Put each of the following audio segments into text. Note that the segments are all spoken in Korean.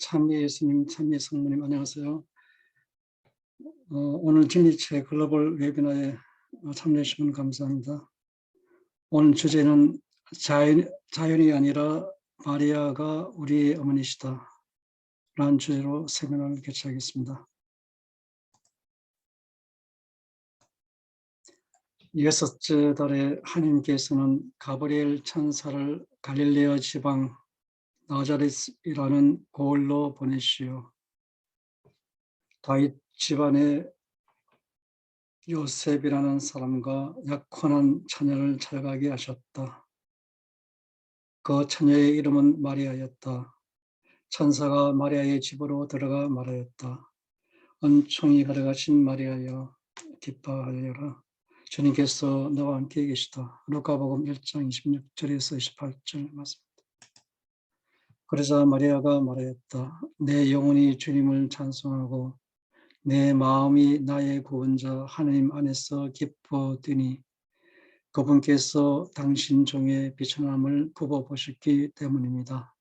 참여 예수님, 참여 성모님, 안녕하세요. 오늘 진리체 글로벌 웨비나에 참여해 주시면 감사합니다. 오늘 주제는 자연이 아니라 마리아가 우리의 어머니시다 라는 주제로 세미나를 개최하겠습니다. 여섯째 달에 하나님께서는 가브리엘 천사를 갈릴레아 지방 나자렛이라는 고을로 보내시어 다윗 집안의 요셉이라는 사람과 약혼한 처녀를 찾아가게 하셨다. 그 처녀의 이름은 마리아였다. 천사가 마리아의 집으로 들어가 말하였다. 은총이 가득하신 마리아여 기뻐하여라. 주님께서 너와 함께 계시다. 루카복음 1장 26절에서 28절 말씀입니다. 그러자 마리아가 말하였다. 내 영혼이 주님을 찬송하고 내 마음이 나의 구원자 하나님 안에서 기뻐되니 그분께서 당신 종의 비천함을 굽어보셨기 때문입니다.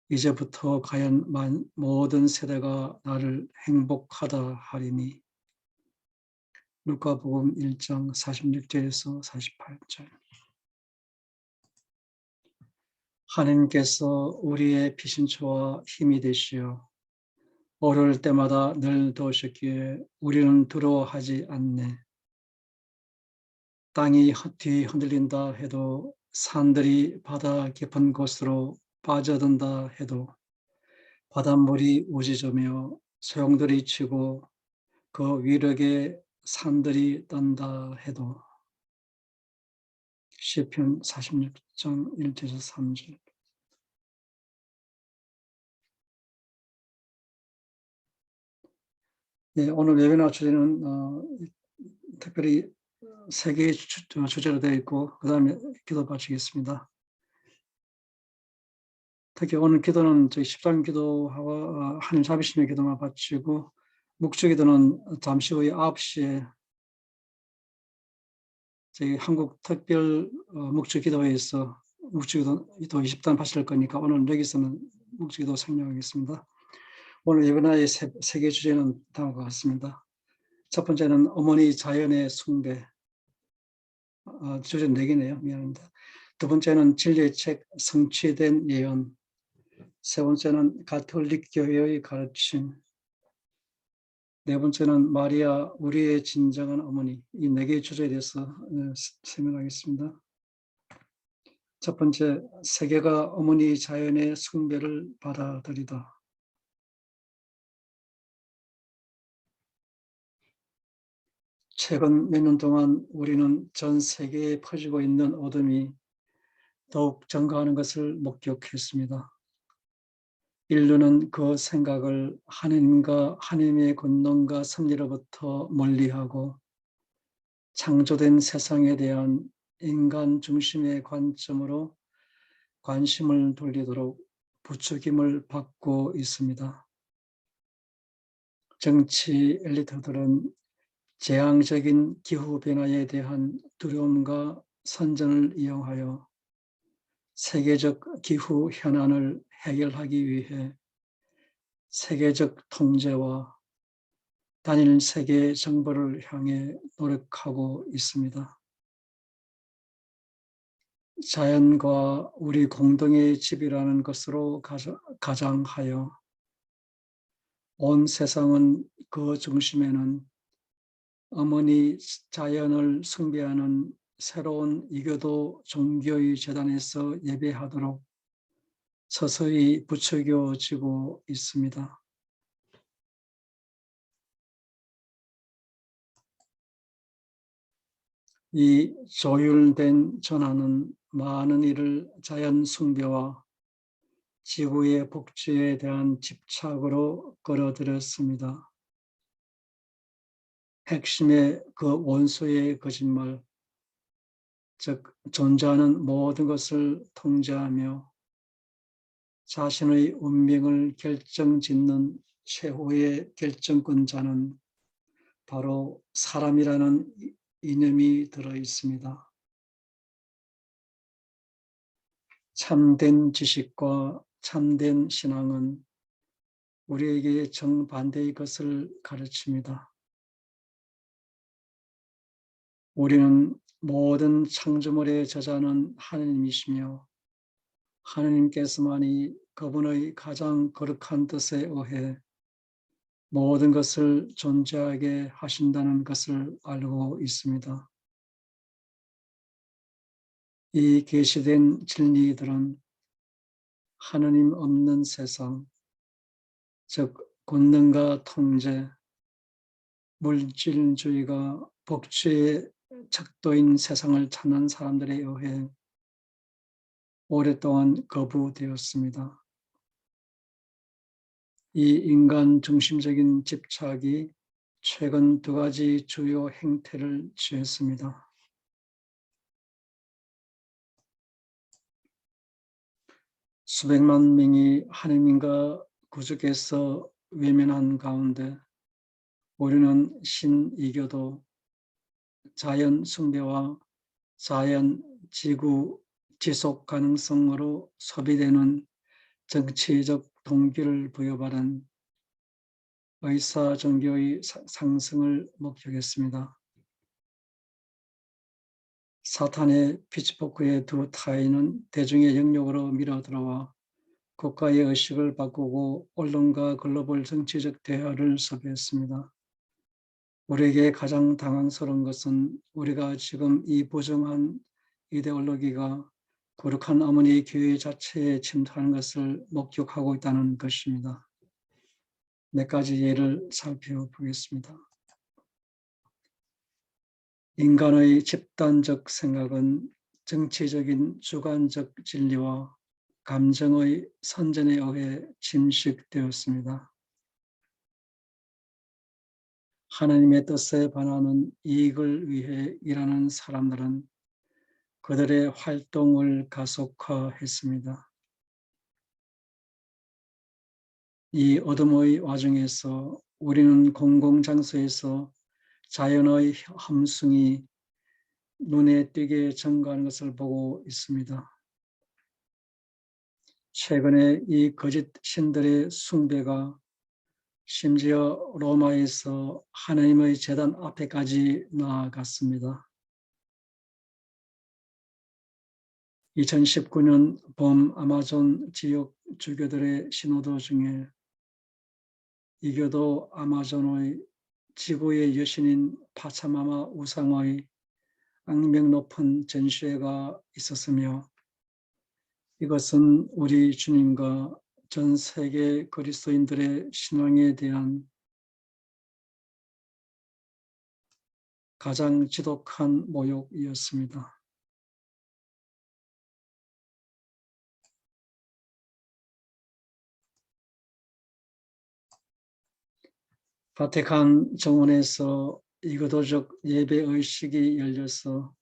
이제부터 과연 모든 세대가 나를 행복하다 하리니. 루카복음 1장 46절에서 48절. 하나님께서 우리의 피신처와 힘이 되시어 어려울 때마다 늘 도우셨기에 우리는 두려워하지 않네. 땅이 뒤흔들린다 해도 산들이 바다 깊은 곳으로 빠져든다 해도 바닷물이 우짖으며 소용돌이 치고 그 위력에 산들이 떤다 해도. 시편 46장 1절에서 3절. 네, 오늘 웨비나 주제는 특별히 세 개의 주제로 되어 있고 그 다음에 기도 바치겠습니다. 특히 오늘 기도는 저희 십상 기도하고 하나님 자비심의 기도만 바치고 묵주 기도는 잠시 후에 9시에 저희 한국 특별 묵주 기도회에서 묵주 기도 20단 바칠 거니까 오늘 여기서는 묵주 기도 생략하겠습니다. 오늘 웨비나의 세 개 주제는 다음과 같습니다. 첫 번째는 어머니 자연의 숭배. 주제 4개네요. 미안합니다. 두 번째는 진리의 책 성취된 예언. 세 번째는 가톨릭 교회의 가르침. 네 번째는 마리아 우리의 진정한 어머니. 이 4개의 주제에 대해서 설명하겠습니다. 첫 번째, 세계가 어머니 자연의 숭배를 받아들이다. 최근 몇 년 동안 우리는 전 세계에 퍼지고 있는 어둠이 더욱 증가하는 것을 목격했습니다. 인류는 그 생각을 하나님과 하나님의 권능과 섭리로부터 멀리하고 창조된 세상에 대한 인간 중심의 관점으로 관심을 돌리도록 부추김을 받고 있습니다. 정치 엘리트들은 재앙적인 기후변화에 대한 두려움과 선전을 이용하여 세계적 기후 현안을 해결하기 위해 세계적 통제와 단일 세계 정보를 향해 노력하고 있습니다. 자연과 우리 공동의 집이라는 것으로 가장하여 온 세상은 그 중심에는 어머니 자연을 숭배하는 새로운 이교도 종교의 재단에서 예배하도록 서서히 부추겨지고 있습니다. 이 조율된 전환은 많은 이를 자연 숭배와 지구의 복지에 대한 집착으로 끌어들였습니다. 핵심의 그 원소의 거짓말, 즉 존재하는 모든 것을 통제하며 자신의 운명을 결정짓는 최후의 결정권자는 바로 사람이라는 이념이 들어 있습니다. 참된 지식과 참된 신앙은 우리에게 정반대의 것을 가르칩니다. 우리는 모든 창조물의 저자는 하느님이시며 하느님께서만이 그분의 가장 거룩한 뜻에 의해 모든 것을 존재하게 하신다는 것을 알고 있습니다. 이 계시된 진리들은 하느님 없는 세상, 즉 권능과 통제, 물질주의가 복지의 척도인 세상을 찾는 사람들에 의해 오랫동안 거부되었습니다. 이 인간 중심적인 집착이 최근 두 가지 주요 행태를 취했습니다. 수백만 명이 하느님과 구주께서 외면한 가운데 우리는 신이교도 자연 숭배와 자연 지구 지속 가능성으로 소비되는 정치적 동기를 부여받은 의사 종교의 상승을 목격했습니다. 사탄의 피치포크의 두 타인은 대중의 영역으로 밀어들어와 국가의 의식을 바꾸고 언론과 글로벌 정치적 대화를 섭외했습니다. 우리에게 가장 당황스러운 것은 우리가 지금 이 부정한 이데올로기가 거룩한 어머니 교회 자체에 침투하는 것을 목격하고 있다는 것입니다. 몇 가지 예를 살펴보겠습니다. 인간의 집단적 생각은 정치적인 주관적 진리와 감정의 선전에 의해 침식되었습니다. 하나님의 뜻에 반하는 이익을 위해 일하는 사람들은 그들의 활동을 가속화했습니다. 이 어둠의 와중에서 우리는 공공장소에서 자연의 함성이 눈에 띄게 증가하는 것을 보고 있습니다. 최근에 이 거짓 신들의 숭배가 심지어 로마에서 하나님의 제단 앞에까지 나아갔습니다. 2019년 봄 아마존 지역 주교들의 신호도 중에 이교도 아마존의 지구의 여신인 파차마마 우상의 악명 높은 전시회가 있었으며 이것은 우리 주님과 전 세계 그리스도인들의 신앙에 대한 가장 지독한 모욕이었습니다. 바티칸 정원에서 이교도적 예배의식이 열려서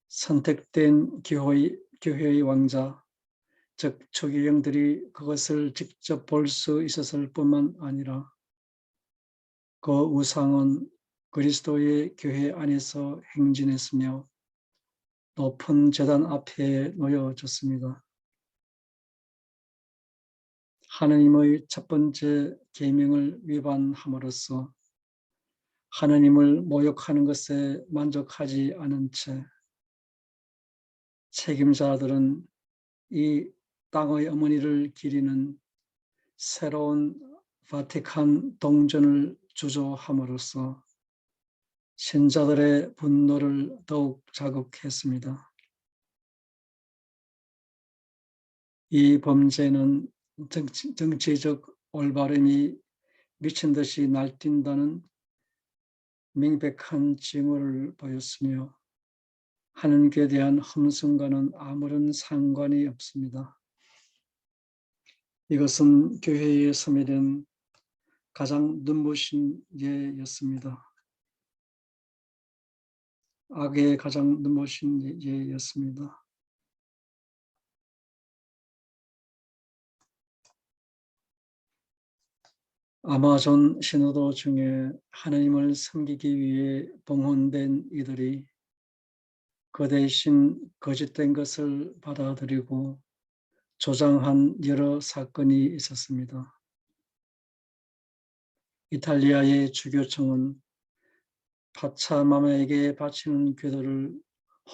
선택된 교회의 왕자, 즉 초기경들이 그것을 직접 볼 수 있었을 뿐만 아니라 그 우상은 그리스도의 교회 안에서 행진했으며 높은 제단 앞에 놓여졌습니다. 하느님의 첫 번째 계명을 위반함으로써 하느님을 모욕하는 것에 만족하지 않은 채 책임자들은 이 땅의 어머니를 기리는 새로운 바티칸 동전을 주조함으로써 신자들의 분노를 더욱 자극했습니다. 이 범죄는 정치적 올바름이 미친 듯이 날뛴다는 명백한 징후를 보였으며 하느님께 대한 흠숭과는 아무런 상관이 없습니다. 이것은 교회에 소매된 가장 눈부신 예였습니다. 악의 가장 눈부신 예였습니다. 아마존 신호도 중에 하느님을 섬기기 위해 봉헌된 이들이 그 대신 거짓된 것을 받아들이고 조장한 여러 사건이 있었습니다. 이탈리아의 주교청은 파차마마에게 바치는 기도를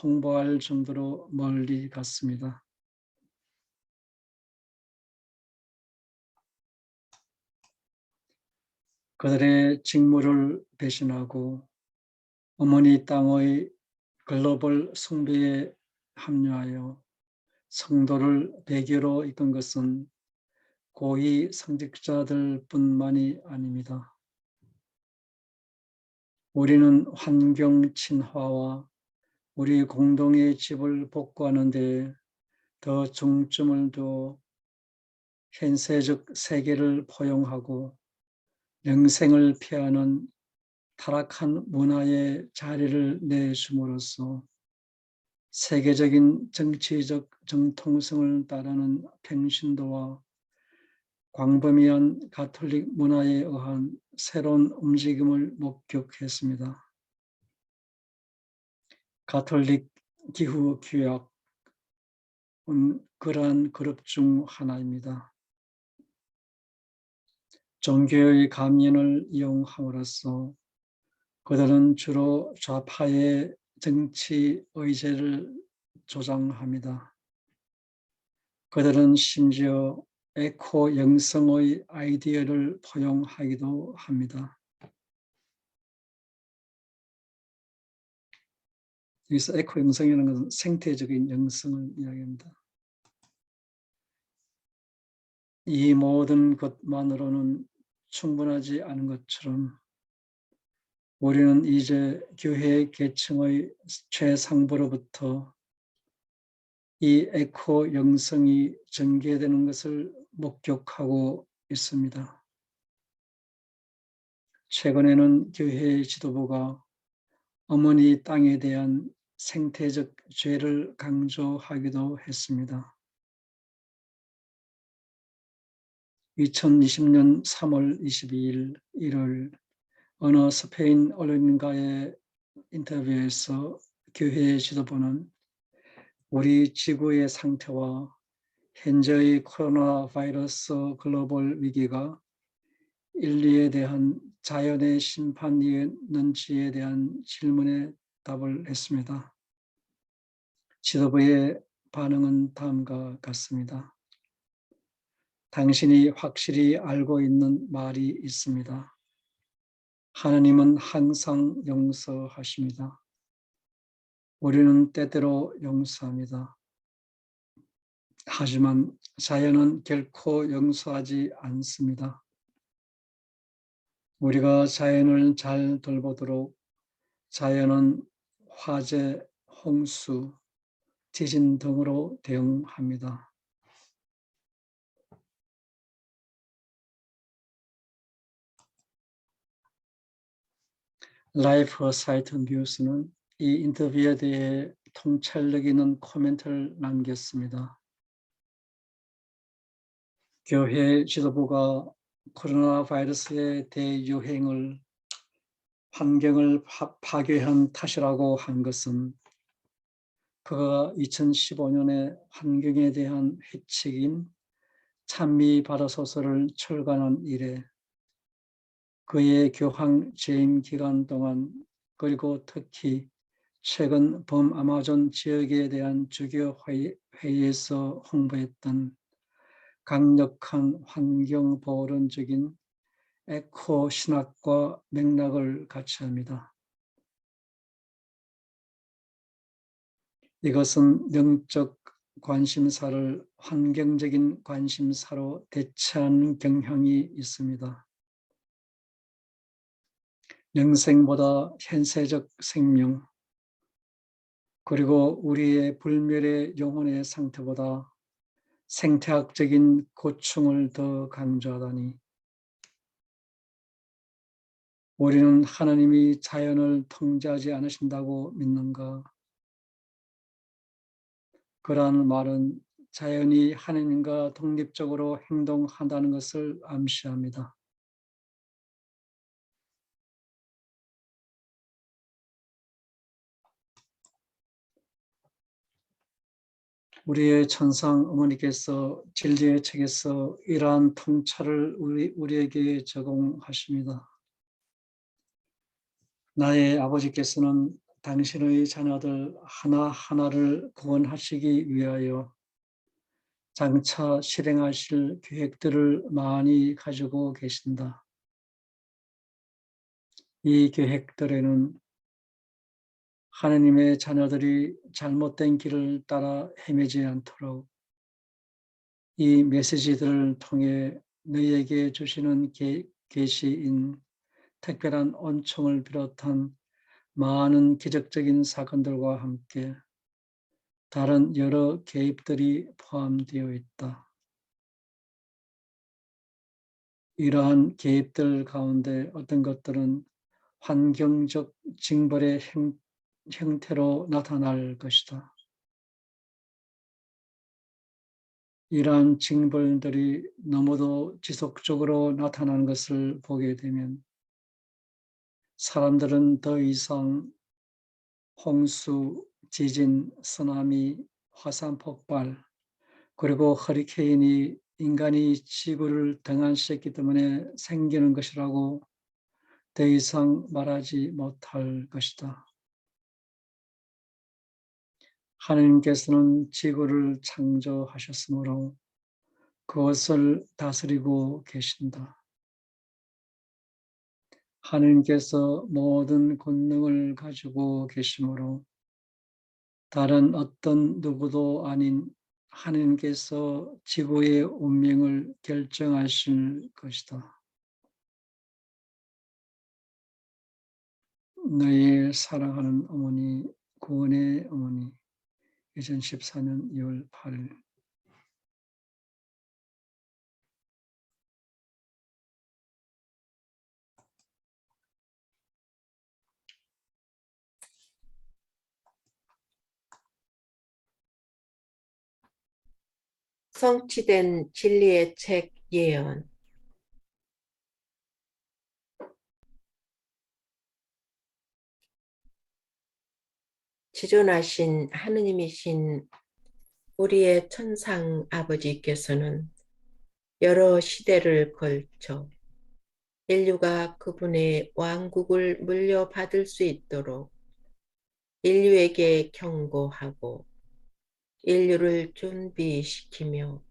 홍보할 정도로 멀리 갔습니다. 그들의 직무를 배신하고 어머니 땅의 글로벌 숭배에 합류하여 성도를 배교로 이끈 것은 고위 성직자들뿐만이 아닙니다. 우리는 환경 친화와 우리 공동의 집을 복구하는 데 더 중점을 두어 현세적 세계를 포용하고 영생을 피하는 타락한 문화에 자리를 내줌으로써 세계적인 정치적 정통성을 따르는 평신도와 광범위한 가톨릭 문화에 의한 새로운 움직임을 목격했습니다. 가톨릭 기후 규약은 그러한 그룹 중 하나입니다. 종교의 감연을 이용함으로써 그들은 주로 좌파의 정치 의제를 조장합니다. 그들은 심지어 에코 영성의 아이디어를 포용하기도 합니다. 여기서 에코 영성이라는 것은 생태적인 영성을 이야기합니다. 이 모든 것만으로는 충분하지 않은 것처럼 우리는 이제 교회 계층의 최상부로부터 이 에코 영성이 전개되는 것을 목격하고 있습니다. 최근에는 교회 지도부가 어머니 땅에 대한 생태적 죄를 강조하기도 했습니다. 2020년 3월 22일 일요일 어느 스페인 언론과의 인터뷰에서 교회 지도부는 우리 지구의 상태와 현재의 코로나 바이러스 글로벌 위기가 인류에 대한 자연의 심판이었는지에 대한 질문에 답을 했습니다. 지도부의 반응은 다음과 같습니다. 당신이 확실히 알고 있는 말이 있습니다. 하나님은 항상 용서하십니다. 우리는 때때로 용서합니다. 하지만 자연은 결코 용서하지 않습니다. 우리가 자연을 잘 돌보도록 자연은 화재, 홍수, 지진 등으로 대응합니다. 라이프 사이트 뉴스는 이 인터뷰에 대해 통찰력 있는 코멘트를 남겼습니다. 교회 지도부가 코로나 바이러스의 대유행을 환경을 파괴한 탓이라고 한 것은 그가 2015년에 환경에 대한 회칙인 찬미 바다소설을 출간한 이래 그의 교황 재임 기간 동안 그리고 특히 최근 범아마존 지역에 대한 주교 회의에서 홍보했던 강력한 환경보호론적인 에코 신학과 맥락을 같이 합니다. 이것은 영적 관심사를 환경적인 관심사로 대체하는 경향이 있습니다. 영생보다 현세적 생명, 그리고 우리의 불멸의 영혼의 상태보다 생태학적인 고충을 더 강조하다니 우리는 하나님이 자연을 통제하지 않으신다고 믿는가? 그러한 말은 자연이 하나님과 독립적으로 행동한다는 것을 암시합니다. 우리의 천상 어머니께서 진리의 책에서 이러한 통찰을 우리에게 제공하십니다. 나의 아버지께서는 당신의 자녀들 하나하나를 구원하시기 위하여 장차 실행하실 계획들을 많이 가지고 계신다. 이 계획들에는 하느님의 자녀들이 잘못된 길을 따라 헤매지 않도록 이 메시지들을 통해 너희에게 주시는 계시인 특별한恩寵을 비롯한 많은 기적적인 사건들과 함께 다른 여러 개입들이 포함되어 있다. 이러한 개입들 가운데 어떤 것들은 환경적 징벌의 형태로 나타날 것이다. 이러한 징벌들이 너무도 지속적으로 나타나는 것을 보게 되면 사람들은 더 이상 홍수, 지진, 쓰나미, 화산 폭발, 그리고 허리케인이 인간이 지구를 등한시했기 때문에 생기는 것이라고 더 이상 말하지 못할 것이다. 하느님께서는 지구를 창조하셨으므로 그것을 다스리고 계신다. 하느님께서 모든 권능을 가지고 계시므로 다른 어떤 누구도 아닌 하느님께서 지구의 운명을 결정하실 것이다. 너의 사랑하는 어머니, 구원의 어머니, 2014년 2월 8일. 성취된 진리의 책 예언. 지존하신 하느님이신 우리의 천상 아버지께서는 여러 시대를 걸쳐 인류가 그분의 왕국을 물려받을 수 있도록 인류에게 경고하고 인류를 준비시키며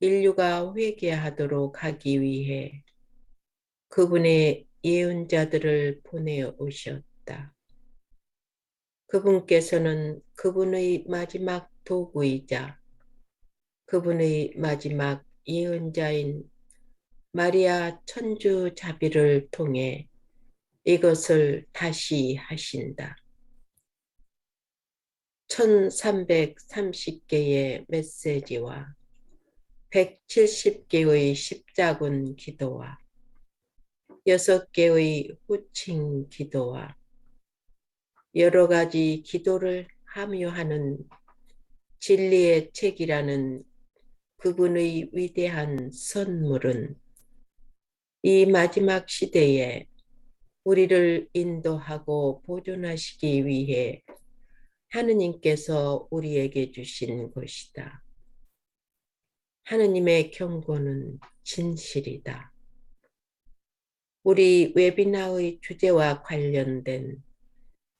인류가 회개하도록 하기 위해 그분의 예언자들을 보내오셨다. 그분께서는 그분의 마지막 도구이자 그분의 마지막 예언자인 마리아 천주자비를 통해 이것을 다시 하신다. 1330개의 메시지와 170개의 십자군 기도와 6개의 후칭 기도와 여러 가지 기도를 함유하는 진리의 책이라는 그분의 위대한 선물은 이 마지막 시대에 우리를 인도하고 보존하시기 위해 하느님께서 우리에게 주신 것이다. 하느님의 경고는 진실이다. 우리 웨비나의 주제와 관련된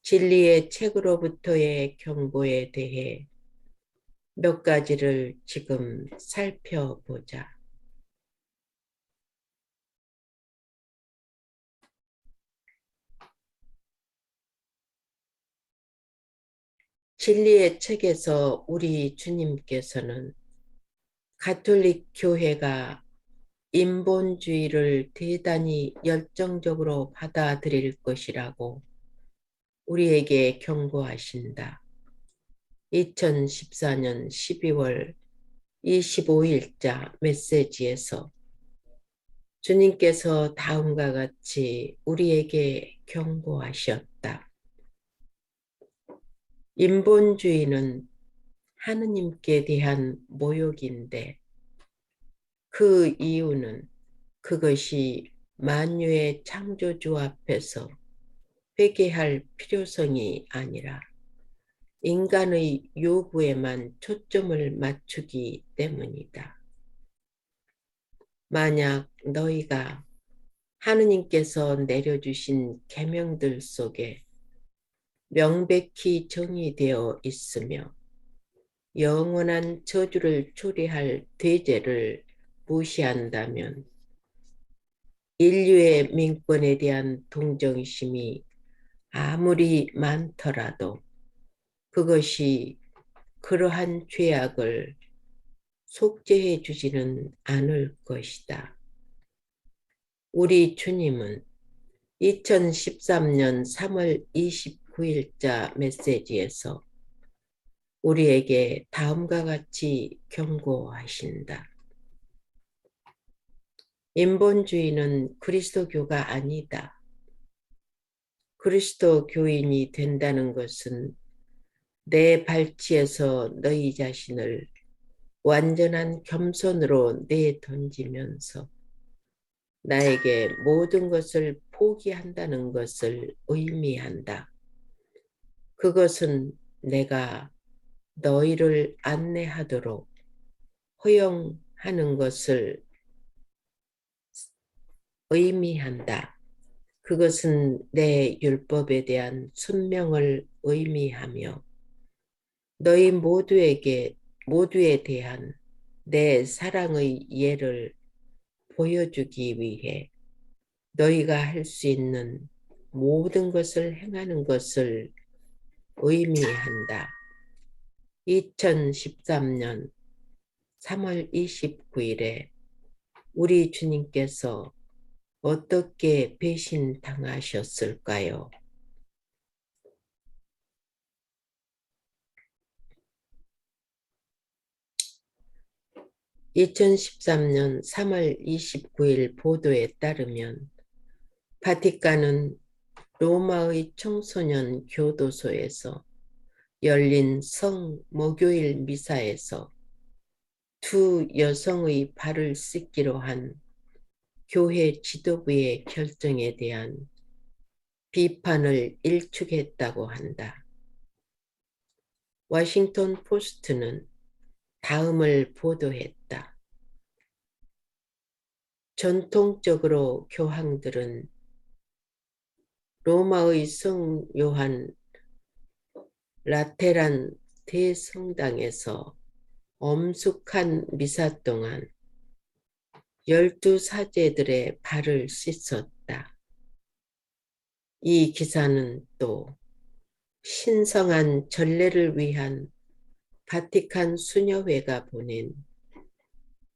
진리의 책으로부터의 경고에 대해 몇 가지를 지금 살펴보자. 진리의 책에서 우리 주님께서는 가톨릭 교회가 인본주의를 대단히 열정적으로 받아들일 것이라고 우리에게 경고하신다. 2014년 12월 25일자 메시지에서 주님께서 다음과 같이 우리에게 경고하셨다. 인본주의는 하느님께 대한 모욕인데 그 이유는 그것이 만유의 창조주 앞에서 회개할 필요성이 아니라 인간의 요구에만 초점을 맞추기 때문이다. 만약 너희가 하느님께서 내려주신 계명들 속에 명백히 정의되어 있으며 영원한 저주를 초래할 대죄를 무시한다면 인류의 민권에 대한 동정심이 아무리 많더라도 그것이 그러한 죄악을 속죄해 주지는 않을 것이다. 우리 주님은 2013년 3월 29일자 메시지에서 우리에게 다음과 같이 경고하신다. 인본주의는 그리스도교가 아니다. 그리스도교인이 된다는 것은 내 발치에서 너희 자신을 완전한 겸손으로 내던지면서 나에게 모든 것을 포기한다는 것을 의미한다. 그것은 내가 너희를 안내하도록 허용하는 것을 의미한다. 그것은 내 율법에 대한 순명을 의미하며 너희 모두에 대한 내 사랑의 예를 보여주기 위해 너희가 할 수 있는 모든 것을 행하는 것을 의미한다. 2013년 3월 29일에 우리 주님께서 어떻게 배신당하셨을까요? 2013년 3월 29일 보도에 따르면 바티칸은 로마의 청소년 교도소에서 열린 성목요일 미사에서 두 여성의 발을 씻기로 한 교회 지도부의 결정에 대한 비판을 일축했다고 한다. 워싱턴 포스트는 다음을 보도했다. 전통적으로 교황들은 로마의 성 요한 라테란 대성당에서 엄숙한 미사 동안 12사제들의 발을 씻었다. 이 기사는 또 신성한 전례를 위한 바티칸 수녀회가 보낸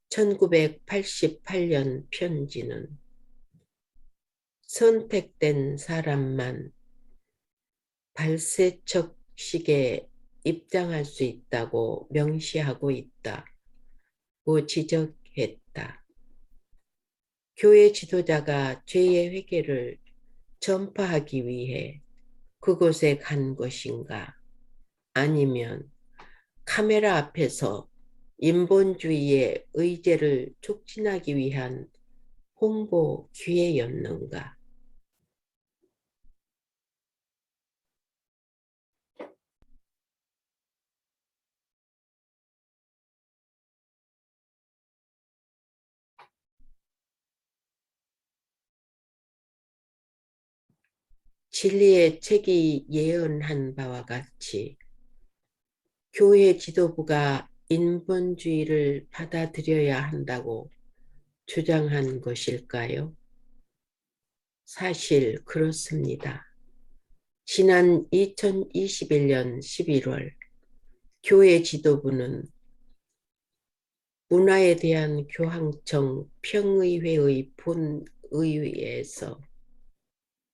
1988년 편지는 선택된 사람만 발세척식에 입장할 수 있다고 명시하고 있다고 지적했다. 교회 지도자가 죄의 회개를 전파하기 위해 그곳에 간 것인가? 아니면 카메라 앞에서 인본주의의 의제를 촉진하기 위한 홍보 기회였는가? 진리의 책이 예언한 바와 같이 교회 지도부가 인본주의를 받아들여야 한다고 주장한 것일까요? 사실 그렇습니다. 지난 2021년 11월 교회 지도부는 문화에 대한 교황청 평의회의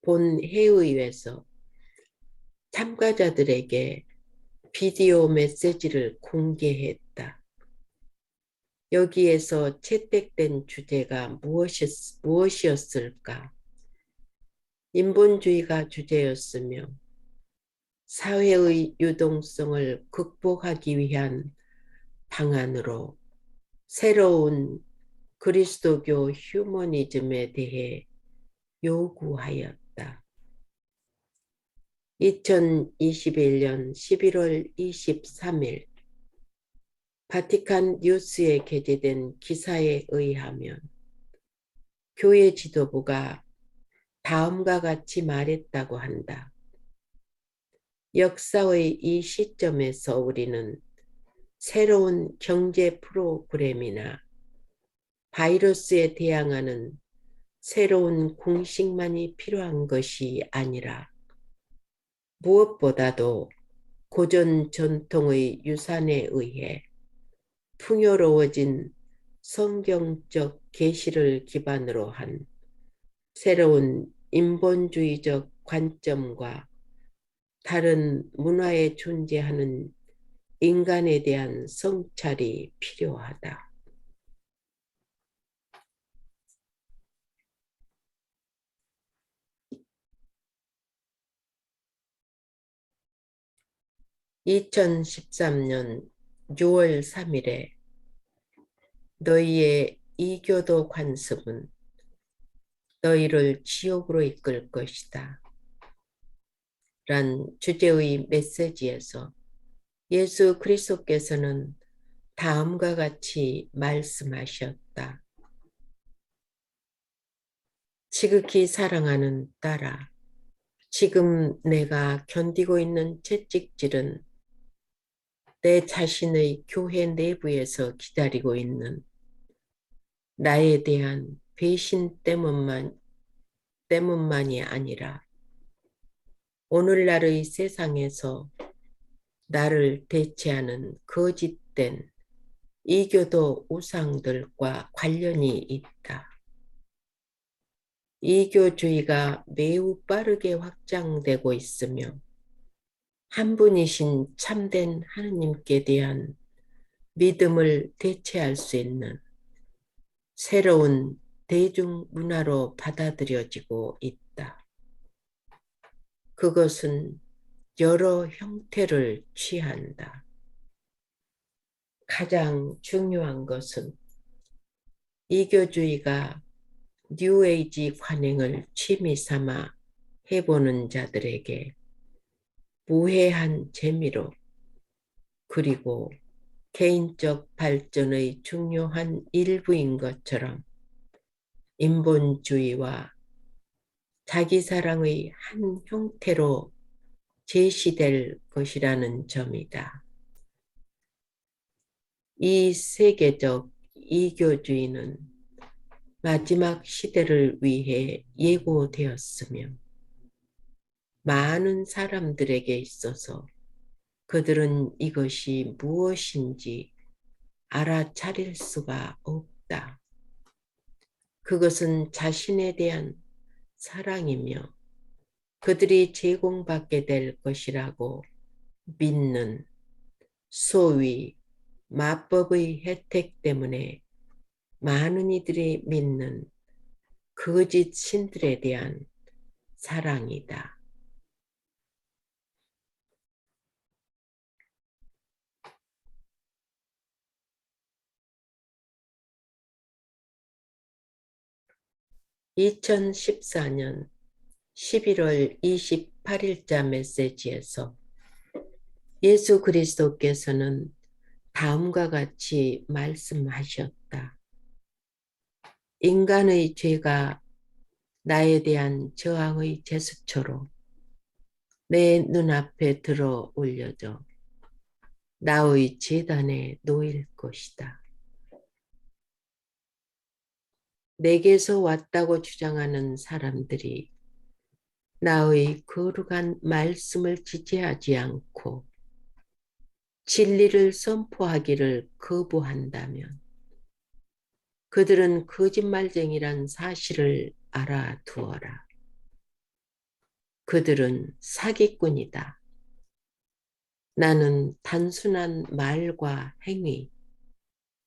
본회의에서 참가자들에게 비디오 메시지를 공개했다. 여기에서 채택된 주제가 무엇이었을까? 인본주의가 주제였으며 사회의 유동성을 극복하기 위한 방안으로 새로운 그리스도교 휴머니즘에 대해 요구하였다. 2021년 11월 23일 바티칸 뉴스에 게재된 기사에 의하면 교회 지도부가 다음과 같이 말했다고 한다. 역사의 이 시점에서 우리는 새로운 경제 프로그램이나 바이러스에 대항하는 새로운 공식만이 필요한 것이 아니라 무엇보다도 고전 전통의 유산에 의해 풍요로워진 성경적 계시를 기반으로 한 새로운 인본주의적 관점과 다른 문화에 존재하는 인간에 대한 성찰이 필요하다. (2013년 6월 3일에) 너희의 이교도 관습은 너희를 지옥으로 이끌 것이다. 란 주제의 메시지에서 예수 그리스도께서는 다음과 같이 말씀하셨다. 지극히 사랑하는 딸아, 지금 내가 견디고 있는 채찍질은 내 자신의 교회 내부에서 기다리고 있는 나에 대한 배신 때문만이 아니라 오늘날의 세상에서 나를 대체하는 거짓된 이교도 우상들과 관련이 있다. 이교주의가 매우 빠르게 확장되고 있으며 한 분이신 참된 하느님께 대한 믿음을 대체할 수 있는 새로운 대중문화로 받아들여지고 있다. 그것은 여러 형태를 취한다. 가장 중요한 것은 이교주의가 뉴에이지 관행을 취미 삼아 해보는 자들에게 무해한 재미로 그리고 개인적 발전의 중요한 일부인 것처럼 인본주의와 자기사랑의 한 형태로 제시될 것이라는 점이다. 이 세계적 이교주의는 마지막 시대를 위해 예고되었으며 많은 사람들에게 있어서 그들은 이것이 무엇인지 알아차릴 수가 없다. 그것은 자신에 대한 사랑이며 그들이 제공받게 될 것이라고 믿는 소위 마법의 혜택 때문에 많은 이들이 믿는 거짓 신들에 대한 사랑이다. (2014년 11월 28일자) 메시지에서 예수 그리스도께서는 다음과 같이 말씀하셨다. 인간의 죄가 나에 대한 저항의 제스처로 내 눈앞에 들어 올려져 나의 제단에 놓일 것이다. 내게서 왔다고 주장하는 사람들이 나의 거룩한 말씀을 지지하지 않고 진리를 선포하기를 거부한다면 그들은 거짓말쟁이란 사실을 알아두어라. 그들은 사기꾼이다. 나는 단순한 말과 행위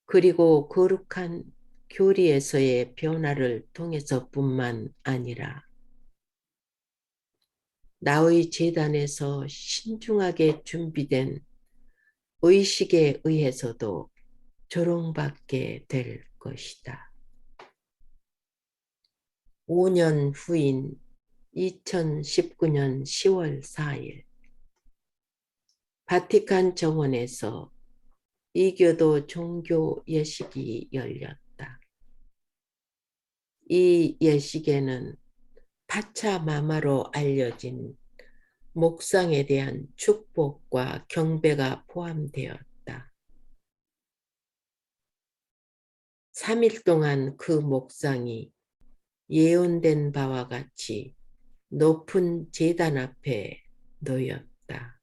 그리고 거룩한 교리에서의 변화를 통해서뿐만 아니라 나의 제단에서 신중하게 준비된 의식에 의해서도 조롱받게 될 것이다. 5년 후인 2019년 10월 4일 바티칸 정원에서 이교도 종교 예식이 열렸다. 이 예식에는 파차마마로 알려진 목상에 대한 축복과 경배가 포함되었다. 3일 동안 그 목상이 예언된 바와 같이 높은 제단 앞에 놓였다.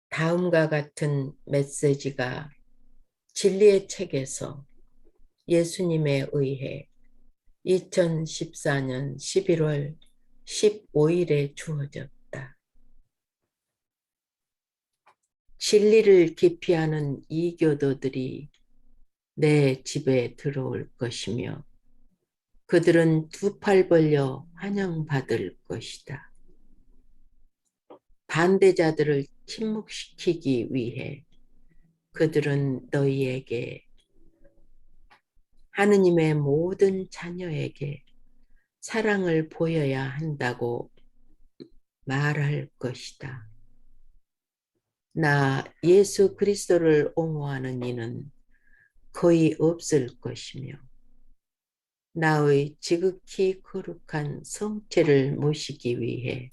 다음과 같은 메시지가 진리의 책에서 예수님에 의해 2014년 11월 15일에 주어졌다. 진리를 기피하는 이교도들이 내 집에 들어올 것이며 그들은 두 팔 벌려 환영받을 것이다. 반대자들을 침묵시키기 위해 그들은 너희에게 하느님의 모든 자녀에게 사랑을 보여야 한다고 말할 것이다. 나 예수 그리스도를 옹호하는 이는 거의 없을 것이며 나의 지극히 거룩한 성체를 모시기 위해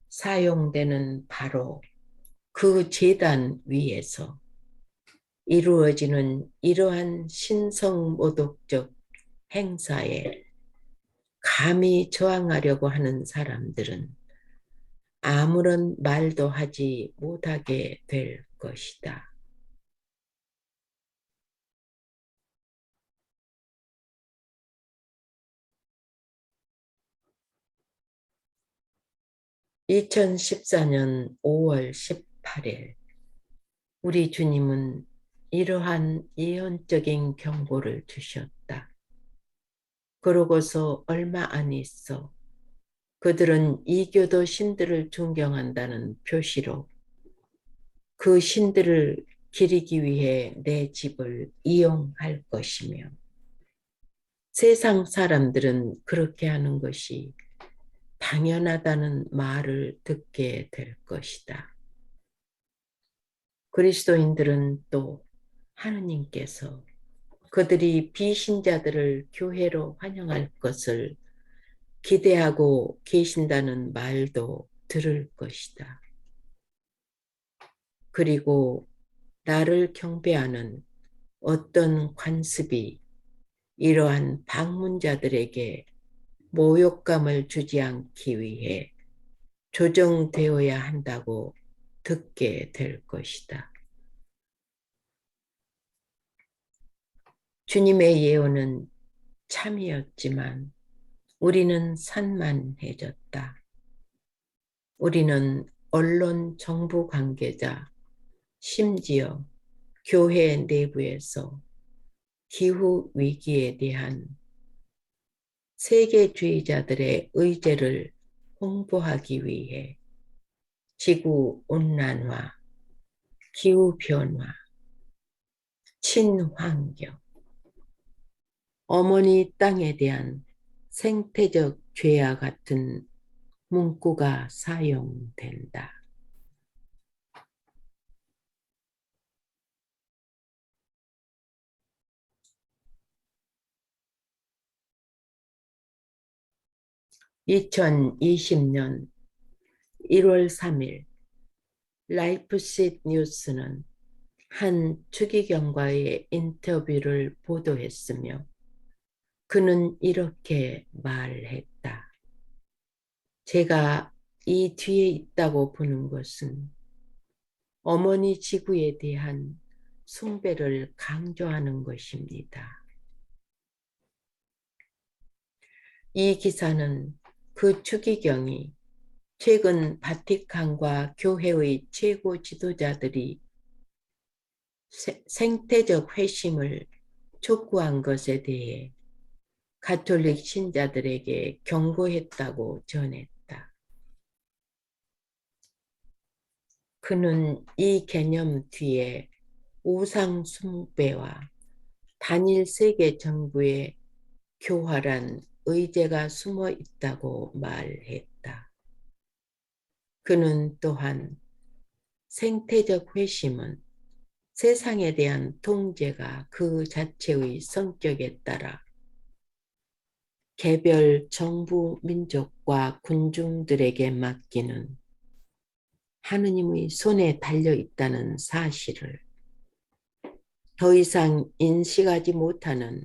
사용되는 바로 그 제단 위에서 이루어지는 이러한 신성모독적 행사에 감히 저항하려고 하는 사람들은 아무런 말도 하지 못하게 될 것이다. (2014년 5월 18일) 우리 주님은 이러한 예언적인 경고를 주셨다. 그러고서 얼마 안 있어 그들은 이교도 신들을 존경한다는 표시로 그 신들을 기리기 위해 내 집을 이용할 것이며 세상 사람들은 그렇게 하는 것이 당연하다는 말을 듣게 될 것이다. 그리스도인들은 또 하느님께서 그들이 비신자들을 교회로 환영할 것을 기대하고 계신다는 말도 들을 것이다. 그리고 나를 경배하는 어떤 관습이 이러한 방문자들에게 모욕감을 주지 않기 위해 조정되어야 한다고 듣게 될 것이다. 주님의 예언은 참이었지만 우리는 산만해졌다. 우리는 언론, 정부 관계자, 심지어 교회 내부에서 기후 위기에 대한 세계주의자들의 의제를 홍보하기 위해 지구 온난화, 기후 변화, 친환경, 어머니 땅에 대한 생태적 죄와 같은 문구가 사용된다. (2020년 1월 3일) 라이프시트 뉴스는 한 추기경과의 인터뷰를 보도했으며 그는 이렇게 말했다. 제가 이 뒤에 있다고 보는 것은 어머니 지구에 대한 숭배를 강조하는 것입니다. 이 기사는 그 추기경이 최근 바티칸과 교회의 최고 지도자들이 생태적 회심을 촉구한 것에 대해 가톨릭 신자들에게 경고했다고 전했다. 그는 이 개념 뒤에 우상 숭배와 단일 세계 정부의 교활한 의제가 숨어 있다고 말했다. 그는 또한 생태적 회심은 세상에 대한 통제가 그 자체의 성격에 따라 개별 정부 민족과 군중들에게 맡기는 하느님의 손에 달려 있다는 사실을 더 이상 인식하지 못하는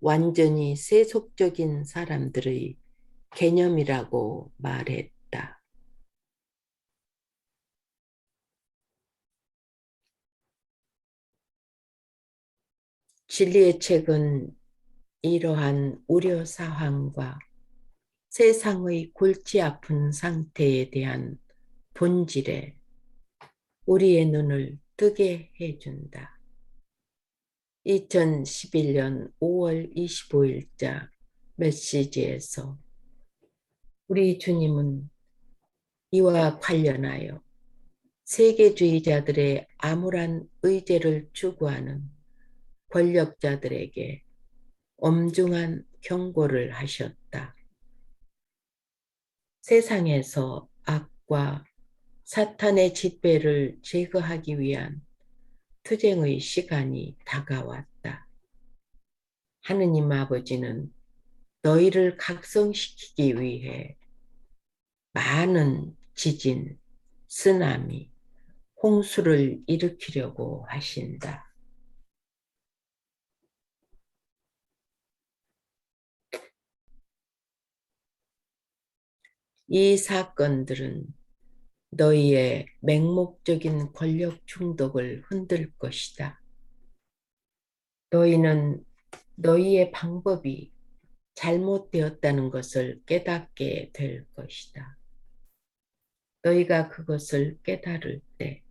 완전히 세속적인 사람들의 개념이라고 말했다. 진리의 책은 이러한 우려 사항과 세상의 골치 아픈 상태에 대한 본질에 우리의 눈을 뜨게 해준다. 2011년 5월 25일자 메시지에서 우리 주님은 이와 관련하여 세계주의자들의 암울한 의제를 추구하는 권력자들에게 엄중한 경고를 하셨다. 세상에서 악과 사탄의 짓배를 제거하기 위한 투쟁의 시간이 다가왔다. 하느님 아버지는 너희를 각성시키기 위해 많은 지진, 쓰나미, 홍수를 일으키려고 하신다. 이 사건들은 너희의 맹목적인 권력 중독을 흔들 것이다. 너희는 너희의 방법이 잘못되었다는 것을 깨닫게 될 것이다. 너희가 그것을 깨달을 때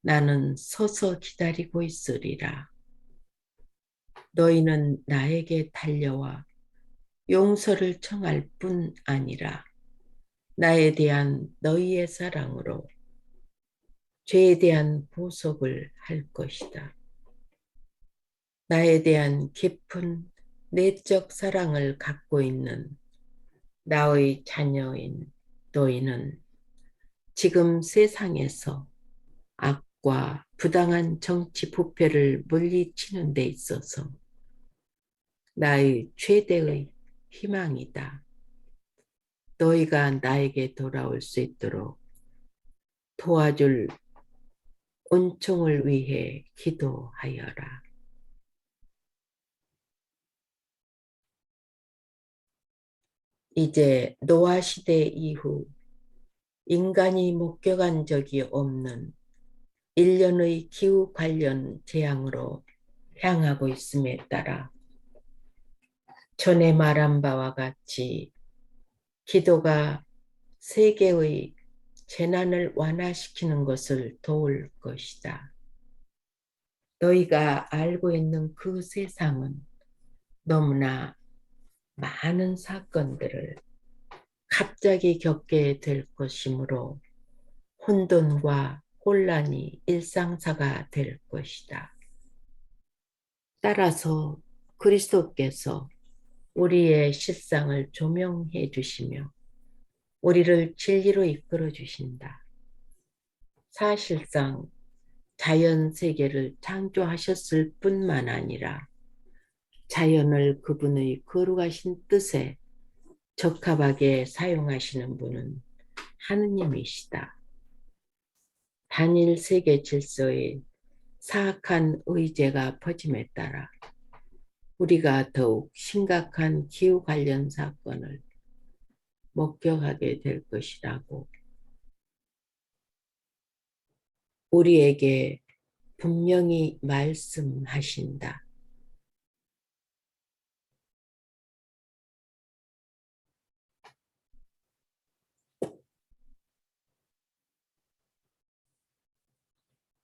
나는 서서 기다리고 있으리라. 너희는 나에게 달려와 용서를 청할 뿐 아니라 나에 대한 너희의 사랑으로 죄에 대한 보석을 할 것이다. 나에 대한 깊은 내적 사랑을 갖고 있는 나의 자녀인 너희는 지금 세상에서 악과 부당한 정치 부패를 물리치는 데 있어서 나의 최대의 희망이다. 너희가 나에게 돌아올 수 있도록 도와줄 은총을 위해 기도하여라. 이제 노아 시대 이후 인간이 목격한 적이 없는 일련의 기후 관련 재앙으로 향하고 있음에 따라 전에 말한 바와 같이 기도가 세계의 재난을 완화시키는 것을 도울 것이다. 너희가 알고 있는 그 세상은 너무나 많은 사건들을 갑자기 겪게 될 것이므로 혼돈과 혼란이 일상사가 될 것이다. 따라서 그리스도께서 우리의 실상을 조명해 주시며 우리를 진리로 이끌어 주신다. 사실상 자연 세계를 창조하셨을 뿐만 아니라 자연을 그분의 거룩하신 뜻에 적합하게 사용하시는 분은 하느님이시다. 단일 세계 질서의 사악한 의제가 퍼짐에 따라 우리가 더욱 심각한 기후 관련 사건을 목격하게 될 것이라고 우리에게 분명히 말씀하신다.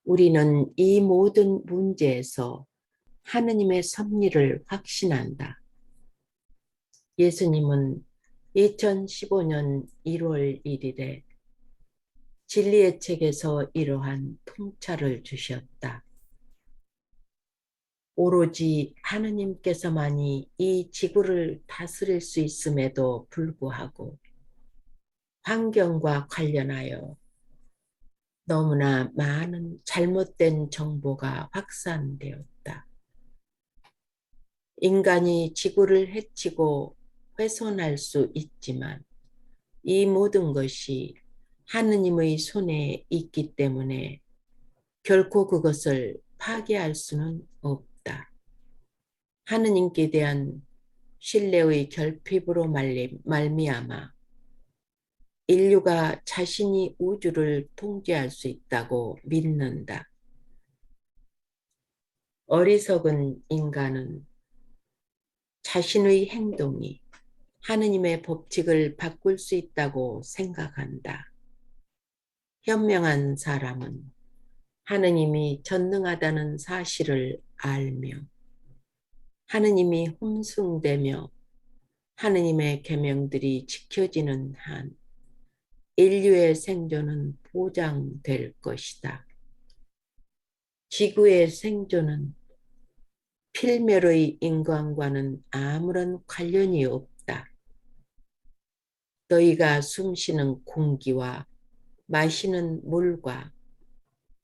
우리는 이 모든 문제에서 하느님의 섭리를 확신한다. 예수님은 2015년 1월 1일에 진리의 책에서 이러한 통찰을 주셨다. 오로지 하느님께서만이 이 지구를 다스릴 수 있음에도 불구하고 환경과 관련하여 너무나 많은 잘못된 정보가 확산되었다. 인간이 지구를 해치고 훼손할 수 있지만 이 모든 것이 하느님의 손에 있기 때문에 결코 그것을 파괴할 수는 없다. 하느님께 대한 신뢰의 결핍으로 말미암아 인류가 자신이 우주를 통제할 수 있다고 믿는다. 어리석은 인간은 자신의 행동이 하느님의 법칙을 바꿀 수 있다고 생각한다. 현명한 사람은 하느님이 전능하다는 사실을 알며 하느님이 흠숭되며 하느님의 계명들이 지켜지는 한 인류의 생존은 보장될 것이다. 지구의 생존은 필멸의 인간과는 아무런 관련이 없다. 너희가 숨쉬는 공기와 마시는 물과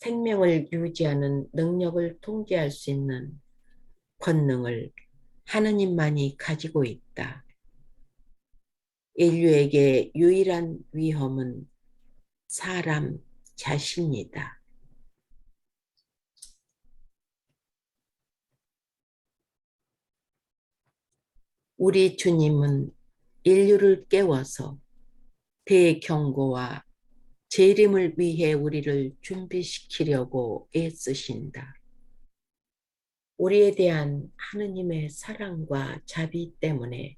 생명을 유지하는 능력을 통제할 수 있는 권능을 하느님만이 가지고 있다. 인류에게 유일한 위험은 사람 자신이다. 우리 주님은 인류를 깨워서 대경고와 재림을 위해 우리를 준비시키려고 애쓰신다. 우리에 대한 하느님의 사랑과 자비 때문에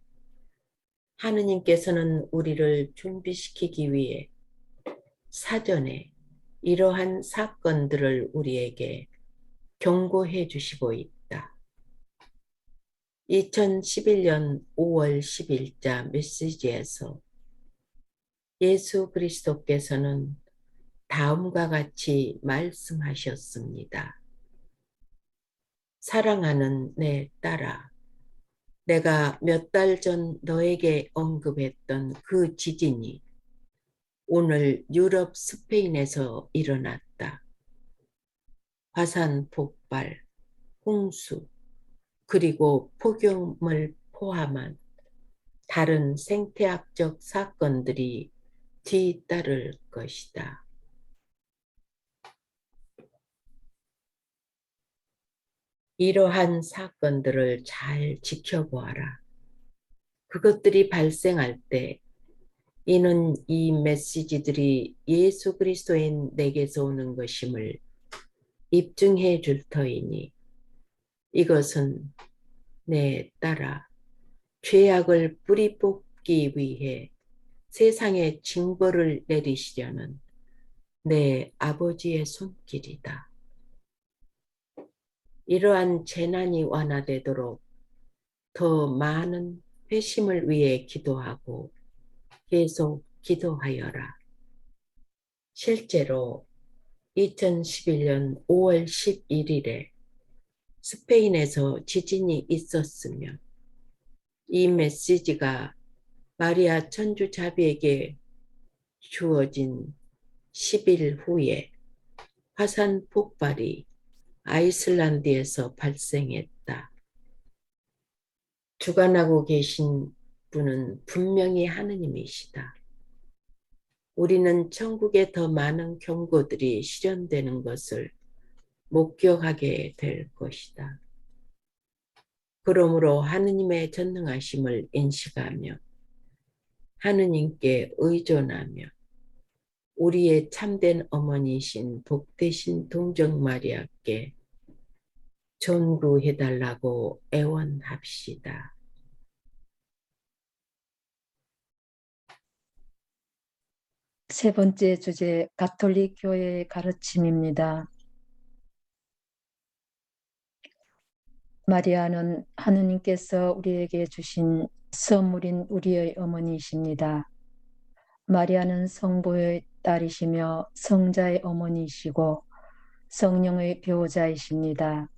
하느님께서는 우리를 준비시키기 위해 사전에 이러한 사건들을 우리에게 경고해 주시고 있다. 2011년 5월 10일자 메시지에서 예수 그리스도께서는 다음과 같이 말씀하셨습니다. 사랑하는 내 딸아, 내가 몇 달 전 너에게 언급했던 그 지진이 오늘 유럽 스페인에서 일어났다. 화산 폭발, 홍수, 그리고 폭염을 포함한 다른 생태학적 사건들이 뒤따를 것이다. 이러한 사건들을 잘 지켜보아라. 그것들이 발생할 때 이는 이 메시지들이 예수 그리스도인 내게서 오는 것임을 입증해 줄 터이니 이것은 내 딸아 죄악을 뿌리 뽑기 위해 세상에 징벌을 내리시려는 내 아버지의 손길이다. 이러한 재난이 완화되도록 더 많은 회심을 위해 기도하고 계속 기도하여라. 실제로 2011년 5월 11일에 스페인에서 지진이 있었으며 이 메시지가 마리아 천주자비에게 주어진 10일 후에 화산 폭발이 아이슬란드에서 발생했다. 주관하고 계신 분은 분명히 하느님이시다. 우리는 천국에 더 많은 경고들이 실현되는 것을 목격하게 될 것이다. 그러므로 하느님의 전능하심을 인식하며 하느님께 의존하며 우리의 참된 어머니이신 복되신 동정 마리아께 존귀해달라고 애원합시다. 세 번째 주제, 가톨릭 교회의 가르침입니다. 마리아는 하느님께서 우리에게 주신 선물인 우리의 어머니이십니다. 마리아는 성부의 딸이시며 성자의 어머니이시고 성령의 배우자이십니다.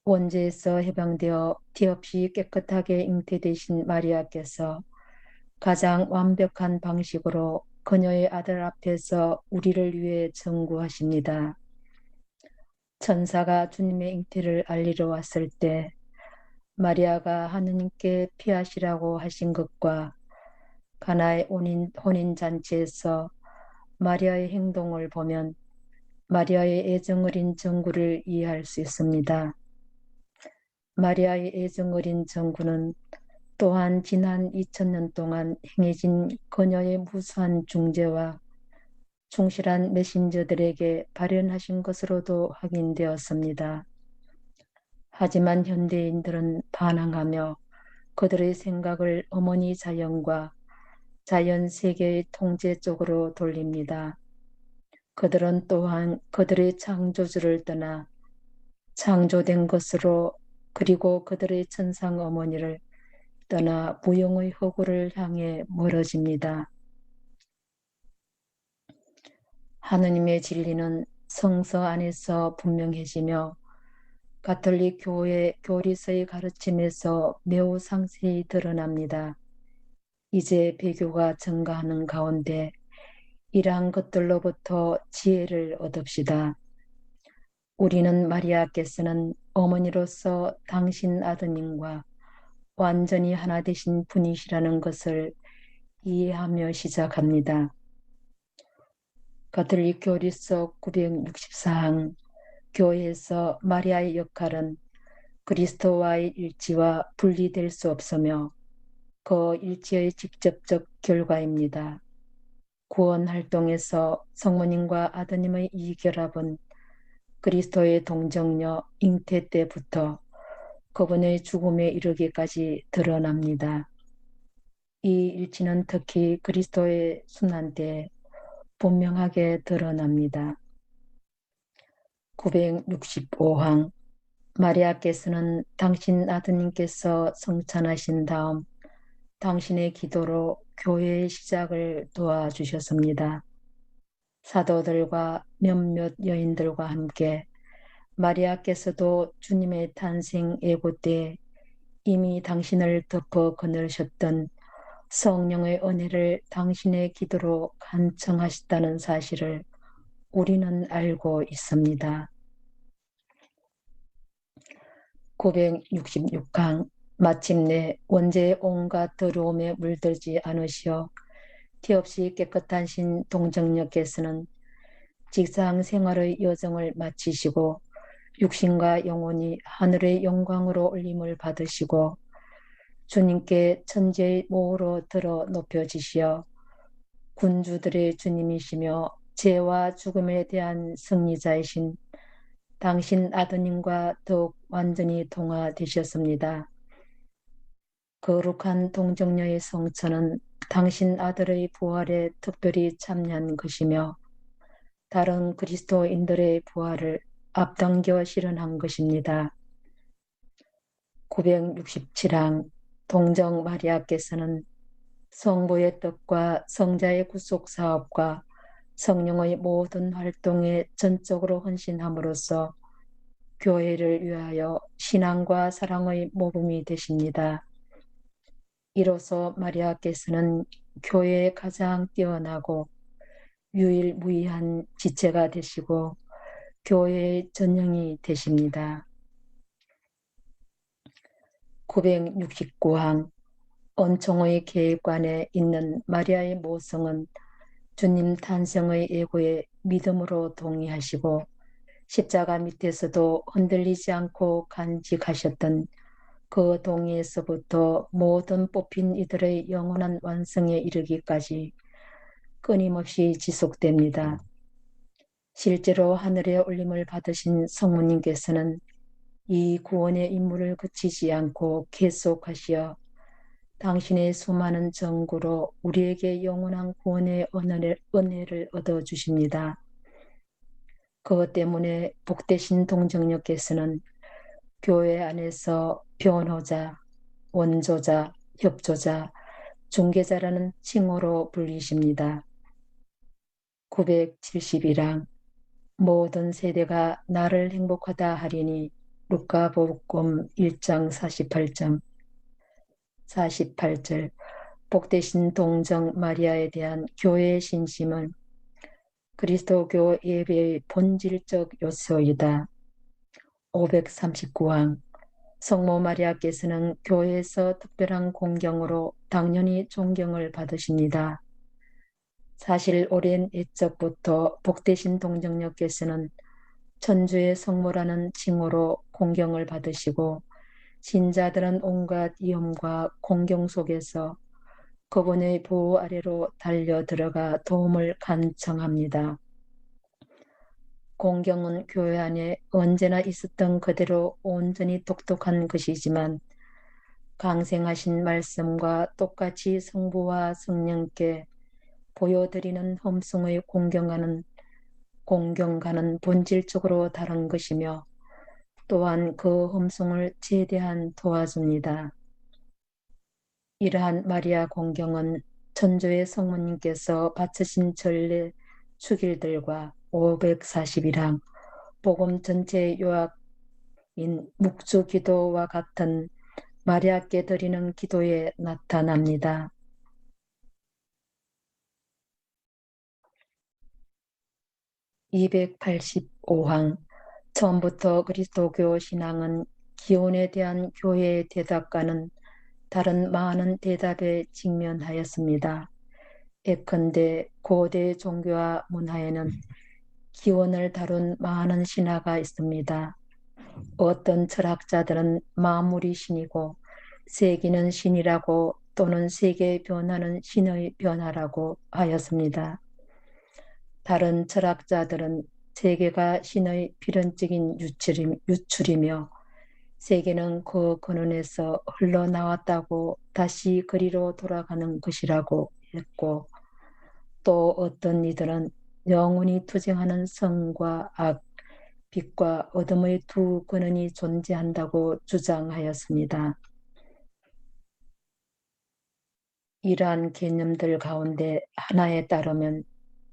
원죄에서 해방되어 티 없이 깨끗하게 잉태되신 마리아께서 가장 완벽한 방식으로 그녀의 아들 앞에서 우리를 위해 전구하십니다. 천사가 주님의 잉태를 알리러 왔을 때 마리아가 하느님께 피하시라고 하신 것과 가나의 혼인잔치에서 마리아의 행동을 보면 마리아의 애정 어린 전구를 이해할 수 있습니다. 마리아의 애정 어린 전구는 또한 지난 2000년 동안 행해진 그녀의 무수한 중재와 충실한 메신저들에게 발현하신 것으로도 확인되었습니다. 하지만 현대인들은 반항하며 그들의 생각을 어머니 자연과 자연 세계의 통제 쪽으로 돌립니다. 그들은 또한 그들의 창조주를 떠나 창조된 것으로 그리고 그들의 천상 어머니를 떠나 무용의 허구를 향해 멀어집니다. 하느님의 진리는 성서 안에서 분명해지며 가톨릭 교회 교리서의 가르침에서 매우 상세히 드러납니다. 이제 배교가 증가하는 가운데 이러한 것들로부터 지혜를 얻읍시다. 우리는 마리아께서는 어머니로서 당신 아드님과 완전히 하나 되신 분이시라는 것을 이해하며 시작합니다. 가톨릭 교리서 964항 교회에서 마리아의 역할은 그리스도와의 일치와 분리될 수 없으며 그 일치의 직접적 결과입니다. 구원 활동에서 성모님과 아드님의 이 결합은 그리스도의 동정녀 잉태 때부터 그분의 죽음에 이르기까지 드러납니다. 이 일치는 특히 그리스도의 순환 때 분명하게 드러납니다. 965항 마리아께서는 당신 아드님께서 성찬하신 다음 당신의 기도로 교회의 시작을 도와주셨습니다. 사도들과 몇몇 여인들과 함께 마리아께서도 주님의 탄생 예고 때 이미 당신을 덮어 거느리셨던 성령의 은혜를 당신의 기도로 간청하셨다는 사실을 우리는 알고 있습니다. 966항 마침내 원죄의 온갖 더러움에 물들지 않으시어 티 없이 깨끗하신 동정녀께서는 직상 생활의 여정을 마치시고 육신과 영혼이 하늘의 영광으로 올림을 받으시고 주님께 천지의 모으로 들어 높여지시어 군주들의 주님이시며 죄와 죽음에 대한 승리자이신 당신 아드님과 더욱 완전히 동화되셨습니다. 거룩한 동정녀의 성천은 당신 아들의 부활에 특별히 참여한 것이며 다른 그리스도인들의 부활을 앞당겨 실현한 것입니다. 967항 동정 마리아께서는 성부의 뜻과 성자의 구속 사업과 성령의 모든 활동에 전적으로 헌신함으로써 교회를 위하여 신앙과 사랑의 모범이 되십니다. 이로써 마리아께서는 교회의 가장 뛰어나고 유일무이한 지체가 되시고 교회의 전형이 되십니다. 969항 은총의 계획관에 있는 마리아의 모성은 주님 탄생의 예고에 믿음으로 동의하시고 십자가 밑에서도 흔들리지 않고 간직하셨던 그 동의에서부터 모든 뽑힌 이들의 영원한 완성에 이르기까지 끊임없이 지속됩니다. 실제로 하늘에 올림을 받으신 성모님께서는 이 구원의 임무를 그치지 않고 계속하시어 당신의 수많은 정구로 우리에게 영원한 구원의 은혜를 얻어주십니다. 그것 때문에 복되신 동정녀께서는 교회 안에서 변호자, 원조자, 협조자, 중개자라는 칭호로 불리십니다. 971항 모든 세대가 나를 행복하다 하리니 루카복음 1장 48절 복되신 동정 마리아에 대한 교회의 신심은 그리스도교 예배의 본질적 요소이다. 539항 성모 마리아께서는 교회에서 특별한 공경으로 당연히 존경을 받으십니다. 사실 오랜 옛적부터 복되신 동정녀께서는 천주의 성모라는 칭호로 공경을 받으시고 신자들은 온갖 위험과 공경 속에서 그분의 보호 아래로 달려 들어가 도움을 간청합니다. 공경은 교회 안에 언제나 있었던 그대로 온전히 독특한 것이지만 강생하신 말씀과 똑같이 성부와 성령께 보여드리는 험송의 공경과는 본질적으로 다른 것이며 또한 그 험송을 최대한 도와줍니다. 이러한 마리아 공경은 천주의 성모님께서 바치신 전례 축일들과 541항 복음 전체의 요약인 묵주 기도와 같은 마리아께 드리는 기도에 나타납니다. 285항 처음부터 그리스도교 신앙은 기원에 대한 교회의 대답과는 다른 많은 대답에 직면하였습니다. 예컨대 고대 종교와 문화에는 기원을 다룬 많은 신화가 있습니다. 어떤 철학자들은 만물이 신이고 세계는 신이라고 또는 세계의 변화는 신의 변화라고 하였습니다. 다른 철학자들은 세계가 신의 필연적인 유출이며 세계는 그 근원에서 흘러나왔다고 다시 그리로 돌아가는 것이라고 했고 또 어떤 이들은 영원히 투쟁하는 성과 악, 빛과 어둠의 두 근원이 존재한다고 주장하였습니다. 이러한 개념들 가운데 하나에 따르면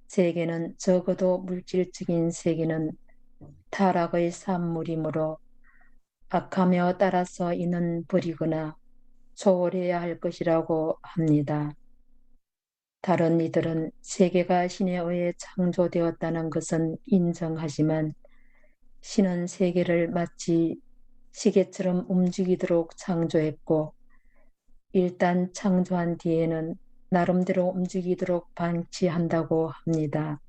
세계는 적어도 물질적인 세계는 타락의 산물이므로 악하며 따라서 이는 버리거나 초월해야 할 것이라고 합니다. 다른 이들은 세계가 신에 의해 창조되었다는 것은 인정하지만 신은 세계를 마치 시계처럼 움직이도록 창조했고 일단 창조한 뒤에는 나름대로 움직이도록 방치한다고 합니다.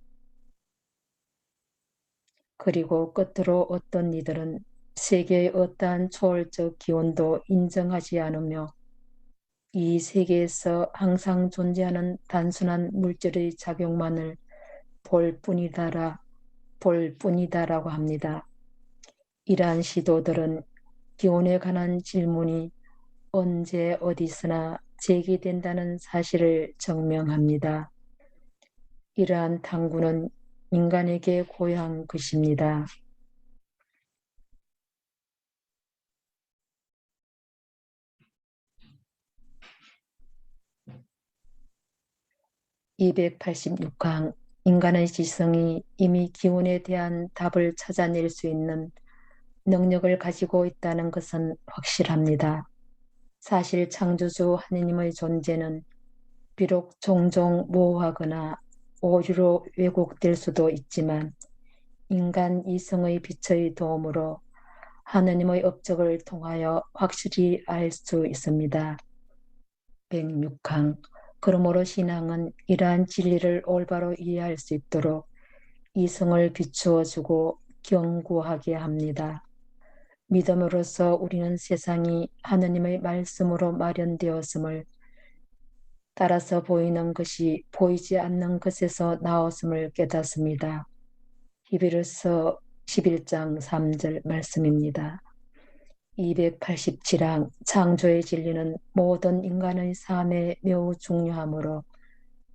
그리고 끝으로 어떤 이들은 세계의 어떠한 초월적 기원도 인정하지 않으며 이 세계에서 항상 존재하는 단순한 물질의 작용만을 볼 뿐이다라고 합니다. 이러한 시도들은 기원에 관한 질문이 언제 어디서나 제기된다는 사실을 증명합니다. 이러한 탐구는 인간에게 고유한 것입니다. 286항 인간의 지성이 이미 기원에 대한 답을 찾아낼 수 있는 능력을 가지고 있다는 것은 확실합니다. 사실 창조주 하느님의 존재는 비록 종종 모호하거나 오류로 왜곡될 수도 있지만 인간 이성의 빛의 도움으로 하느님의 업적을 통하여 확실히 알 수 있습니다. 106항 그러므로 신앙은 이러한 진리를 올바로 이해할 수 있도록 이성을 비추어주고 견고하게 합니다. 믿음으로써 우리는 세상이 하느님의 말씀으로 마련되었음을 따라서 보이는 것이 보이지 않는 것에서 나왔음을 깨닫습니다. 히브리서 11장 3절 말씀입니다. 287항 창조의 진리는 모든 인간의 삶에 매우 중요하므로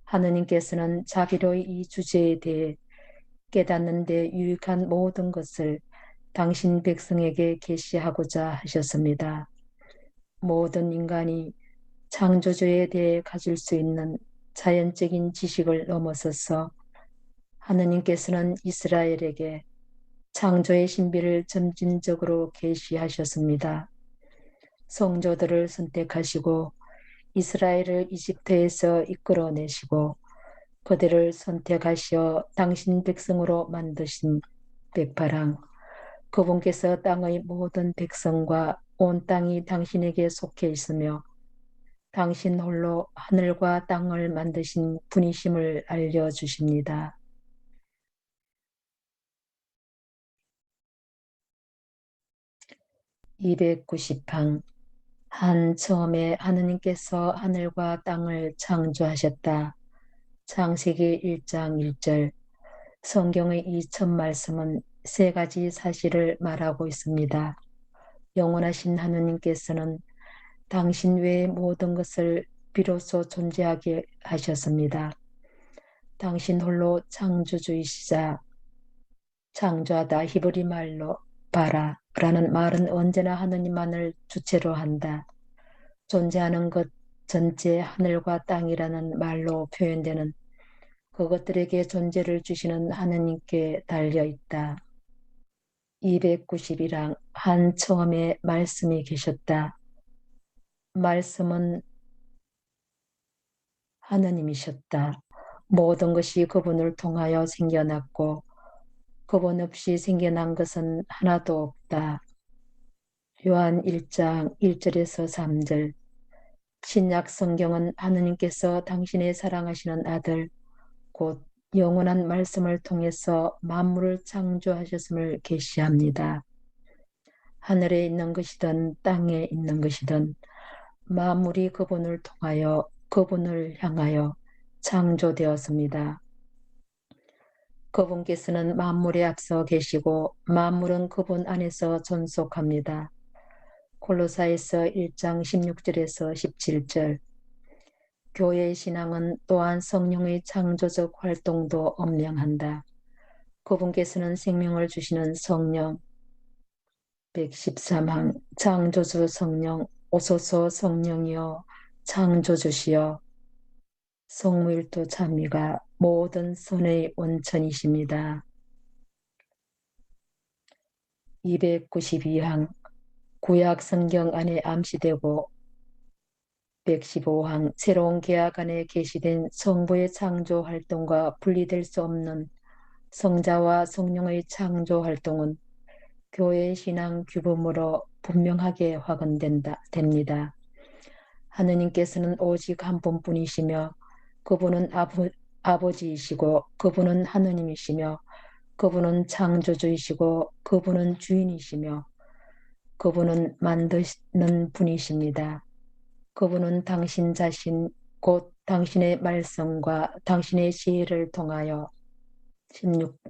하느님께서는 자비로이 이 주제에 대해 깨닫는 데 유익한 모든 것을 당신 백성에게 계시하고자 하셨습니다. 모든 인간이 창조주에 대해 가질 수 있는 자연적인 지식을 넘어서서 하느님께서는 이스라엘에게 창조의 신비를 점진적으로 계시하셨습니다. 성조들을 선택하시고 이스라엘을 이집트에서 이끌어내시고 그들을 선택하시어 당신 백성으로 만드신 백파랑, 그분께서 땅의 모든 백성과 온 땅이 당신에게 속해 있으며 당신 홀로 하늘과 땅을 만드신 분이심을 알려주십니다. (290 항) 한 처음에 하느님께서 하늘과 땅을 창조하셨다. 창세기 1장 1절. 성경의 이 첫 말씀은 세 가지 사실을 말하고 있습니다. 영원하신 하느님께서는 당신 외의 모든 것을 비로소 존재하게 하셨습니다. 당신 홀로 창조주이시자 창조하다, 히브리 말로 바라라는 말은 언제나 하느님만을 주체로 한다. 존재하는 것 전체, 하늘과 땅이라는 말로 표현되는 그것들에게 존재를 주시는 하느님께 달려있다. 291항 한 처음에 말씀이 계셨다. 말씀은 하느님이셨다. 모든 것이 그분을 통하여 생겨났고 그분 없이 생겨난 것은 하나도 없다. 요한 1장 1절에서 3절. 신약 성경은 하느님께서 당신의 사랑하시는 아들 곧 영원한 말씀을 통해서 만물을 창조하셨음을 계시합니다. 하늘에 있는 것이든 땅에 있는 것이든 만물이 그분을 통하여 그분을 향하여 창조되었습니다. 그분께서는 만물에 앞서 계시고 만물은 그분 안에서 존속합니다. 골로새서 1장 16절에서 17절. 교회의 신앙은 또한 성령의 창조적 활동도 엄명한다. 그분께서는 생명을 주시는 성령. 113항 창조주 성령 오소서 성령이여 창조주시여. 성무일도 찬미가 모든 선의 원천이십니다. 292항 구약 성경 안에 암시되고 115항 새로운 계약 안에 계시된 성부의 창조 활동과 분리될 수 없는 성자와 성령의 창조 활동은 교회의 신앙 규범으로 분명하게 확언됩니다. 하느님께서는 오직 한 분뿐이시며 그분은 아버지이시고 그분은 하느님이시며 그분은 창조주이시고 그분은 주인이시며 그분은 만드는 분이십니다. 그분은 당신 자신 곧 당신의 말씀과 당신의 지혜를 통하여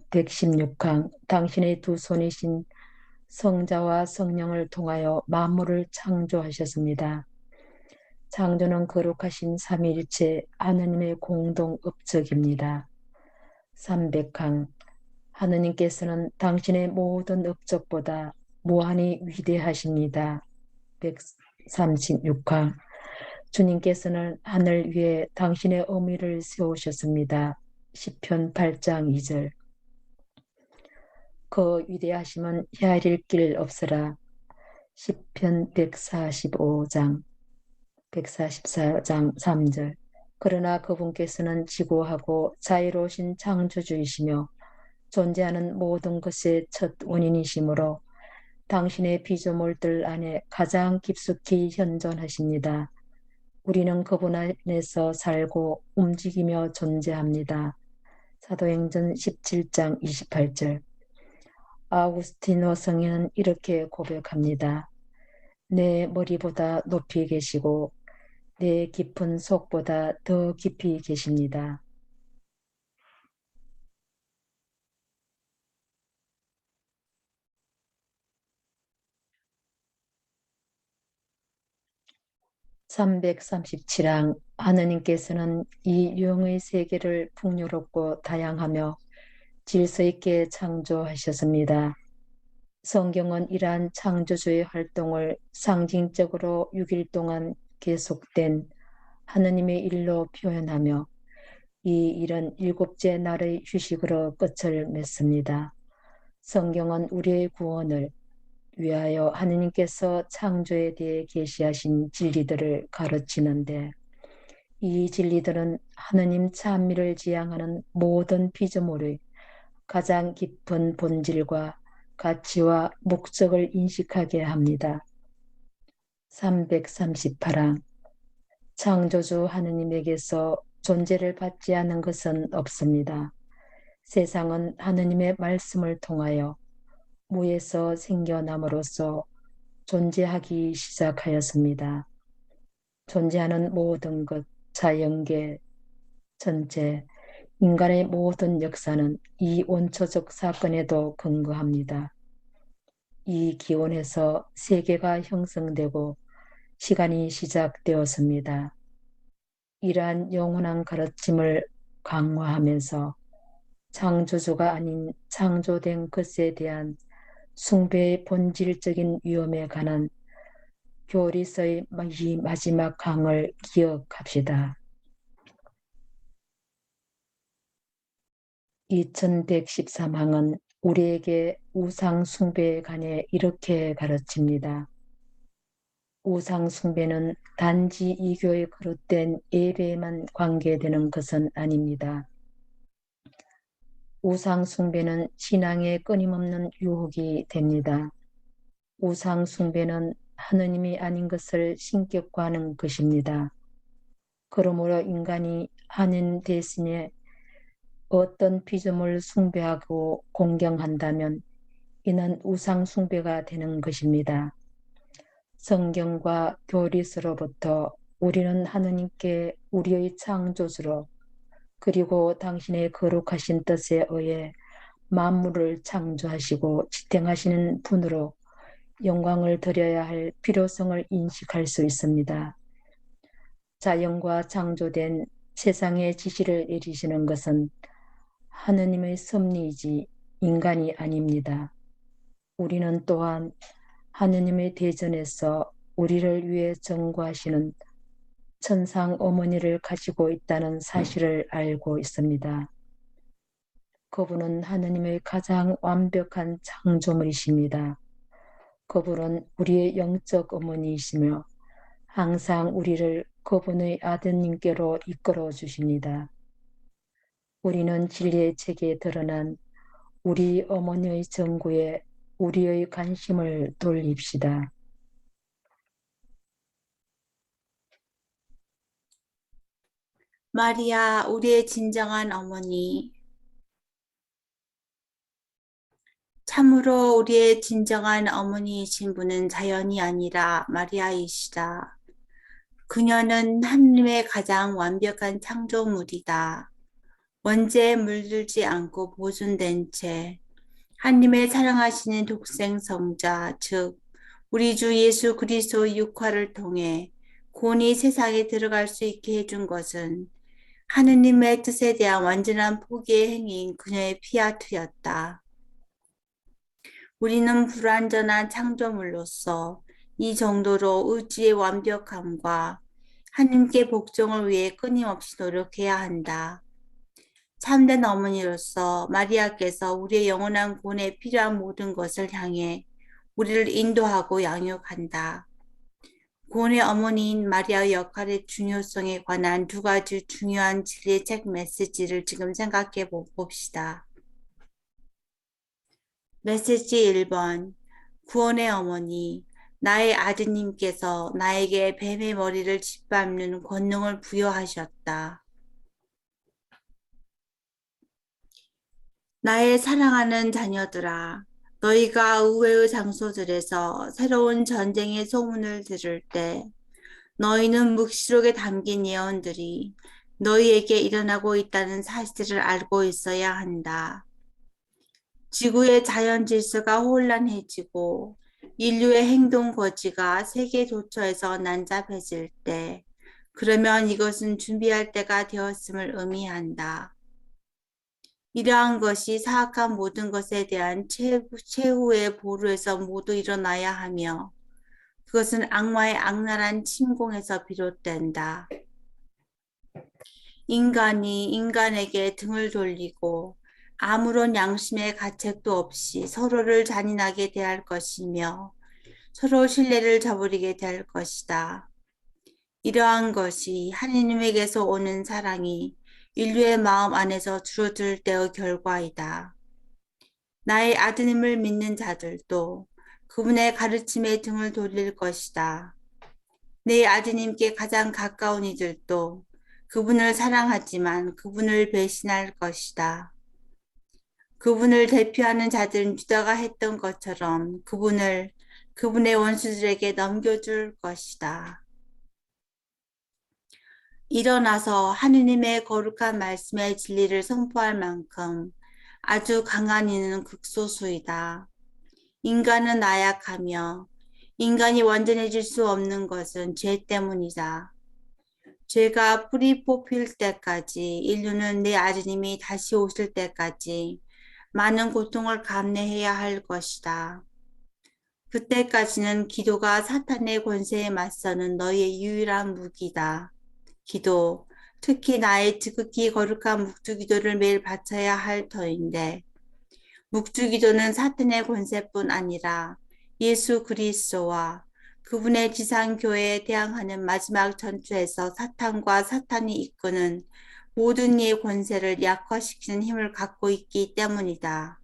116항 당신의 두 손이신 성자와 성령을 통하여 만물을 창조하셨습니다. 창조는 거룩하신 삼위일체 하느님의 공동 업적입니다. 300항 하느님께서는 당신의 모든 업적보다 무한히 위대하십니다. 136항 주님께서는 하늘 위에 당신의 어미를 세우셨습니다. 시편 8장 2절. 그 위대하심은 헤아릴 길 없으라. 시편 144장 3절. 그러나 그분께서는 지고하고 자유로우신 창조주이시며 존재하는 모든 것의 첫 원인이시므로 당신의 피조물들 안에 가장 깊숙이 현존하십니다. 우리는 그분 안에서 살고 움직이며 존재합니다. 사도행전 17장 28절. 아우구스티노 성인은 이렇게 고백합니다. 내 머리보다 높이 계시고 내 깊은 속보다 더 깊이 계십니다. (337항) 하느님께서는 이 영의 세계를 풍요롭고 다양하며 질서 있게 창조하셨습니다. 성경은 이러한 창조주의 활동을 상징적으로 6일 동안 계속된 하느님의 일로 표현하며 이 일은 일곱째 날의 휴식으로 끝을 맺습니다. 성경은 우리의 구원을 위하여 하느님께서 창조에 대해 계시하신 진리들을 가르치는데 이 진리들은 하느님 찬미를 지향하는 모든 피조물의 가장 깊은 본질과 가치와 목적을 인식하게 합니다. 338항 창조주 하느님에게서 존재를 받지 않은 것은 없습니다. 세상은 하느님의 말씀을 통하여 무에서 생겨남으로써 존재하기 시작하였습니다. 존재하는 모든 것, 자연계 전체, 인간의 모든 역사는 이 원초적 사건에도 근거합니다. 이 기원에서 세계가 형성되고 시간이 시작되었습니다. 이러한 영원한 가르침을 강화하면서 창조주가 아닌 창조된 것에 대한 숭배의 본질적인 위험에 관한 교리서의 이 마지막 강을 기억합시다. 2113항은 우리에게 우상 숭배에 관해 이렇게 가르칩니다. 우상 숭배는 단지 이교에 그릇된 예배에만 관계되는 것은 아닙니다. 우상 숭배는 신앙에 끊임없는 유혹이 됩니다. 우상 숭배는 하느님이 아닌 것을 신격화하는 것입니다. 그러므로 인간이 하느님 대신에 어떤 피조물을 숭배하고 공경한다면 이는 우상 숭배가 되는 것입니다. 성경과 교리서로부터 우리는 하느님께 우리의 창조주로 그리고 당신의 거룩하신 뜻에 의해 만물을 창조하시고 지탱하시는 분으로 영광을 드려야 할 필요성을 인식할 수 있습니다. 자연과 창조된 세상의 지시를 내리시는 것은 하느님의 섭리이지 인간이 아닙니다. 우리는 또한 하느님의 대전에서 우리를 위해 전구하시는 천상 어머니를 가지고 있다는 사실을 알고 있습니다. 그분은 하느님의 가장 완벽한 창조물이십니다. 그분은 우리의 영적 어머니이시며 항상 우리를 그분의 아드님께로 이끌어 주십니다. 우리는 진리의 책에 드러난 우리 어머니의 전구에 우리의 관심을 돌립시다. 마리아, 우리의 진정한 어머니, 참으로 우리의 진정한 어머니이신 분은 자연이 아니라 마리아이시다. 그녀는 하느님의 가장 완벽한 창조물이다. 원죄에 물들지 않고 보존된 채 하느님의 사랑하시는 독생 성자, 즉 우리 주 예수 그리스도의 육화를 통해 곤히 세상에 들어갈 수 있게 해준 것은 하느님의 뜻에 대한 완전한 포기의 행위인 그녀의 피아투였다. 우리는 불완전한 창조물로서 이 정도로 의지의 완벽함과 하느님께 복종을 위해 끊임없이 노력해야 한다. 참된 어머니로서 마리아께서 우리의 영원한 구원에 필요한 모든 것을 향해 우리를 인도하고 양육한다. 구원의 어머니인 마리아의 역할의 중요성에 관한 두 가지 중요한 진리의 책 메시지를 지금 생각해 봅시다. 메시지 1번. 구원의 어머니, 나의 아드님께서 나에게 뱀의 머리를 짓밟는 권능을 부여하셨다. 나의 사랑하는 자녀들아, 너희가 의외의 장소들에서 새로운 전쟁의 소문을 들을 때 너희는 묵시록에 담긴 예언들이 너희에게 일어나고 있다는 사실을 알고 있어야 한다. 지구의 자연 질서가 혼란해지고 인류의 행동 거지가 세계 도처에서 난잡해질 때, 그러면 이것은 준비할 때가 되었음을 의미한다. 이러한 것이 사악한 모든 것에 대한 최후의 보루에서 모두 일어나야 하며 그것은 악마의 악랄한 침공에서 비롯된다. 인간이 인간에게 등을 돌리고 아무런 양심의 가책도 없이 서로를 잔인하게 대할 것이며 서로 신뢰를 저버리게 될 것이다. 이러한 것이 하느님에게서 오는 사랑이 인류의 마음 안에서 줄어들 때의 결과이다. 나의 아드님을 믿는 자들도 그분의 가르침에 등을 돌릴 것이다. 내 아드님께 가장 가까운 이들도 그분을 사랑하지만 그분을 배신할 것이다. 그분을 대표하는 자들은 유다가 했던 것처럼 그분을 그분의 원수들에게 넘겨줄 것이다. 일어나서 하느님의 거룩한 말씀의 진리를 선포할 만큼 아주 강한 이는 극소수이다. 인간은 나약하며 인간이 완전해질 수 없는 것은 죄 때문이다. 죄가 뿌리 뽑힐 때까지 인류는 내 아드님이 다시 오실 때까지 많은 고통을 감내해야 할 것이다. 그때까지는 기도가 사탄의 권세에 맞서는 너희의 유일한 무기다. 기도, 특히 나의 지극히 거룩한 묵주기도를 매일 바쳐야 할 터인데 묵주기도는 사탄의 권세뿐 아니라 예수 그리스도와 그분의 지상교회에 대항하는 마지막 전투에서 사탄과 사탄이 이끄는 모든 이의 권세를 약화시키는 힘을 갖고 있기 때문이다.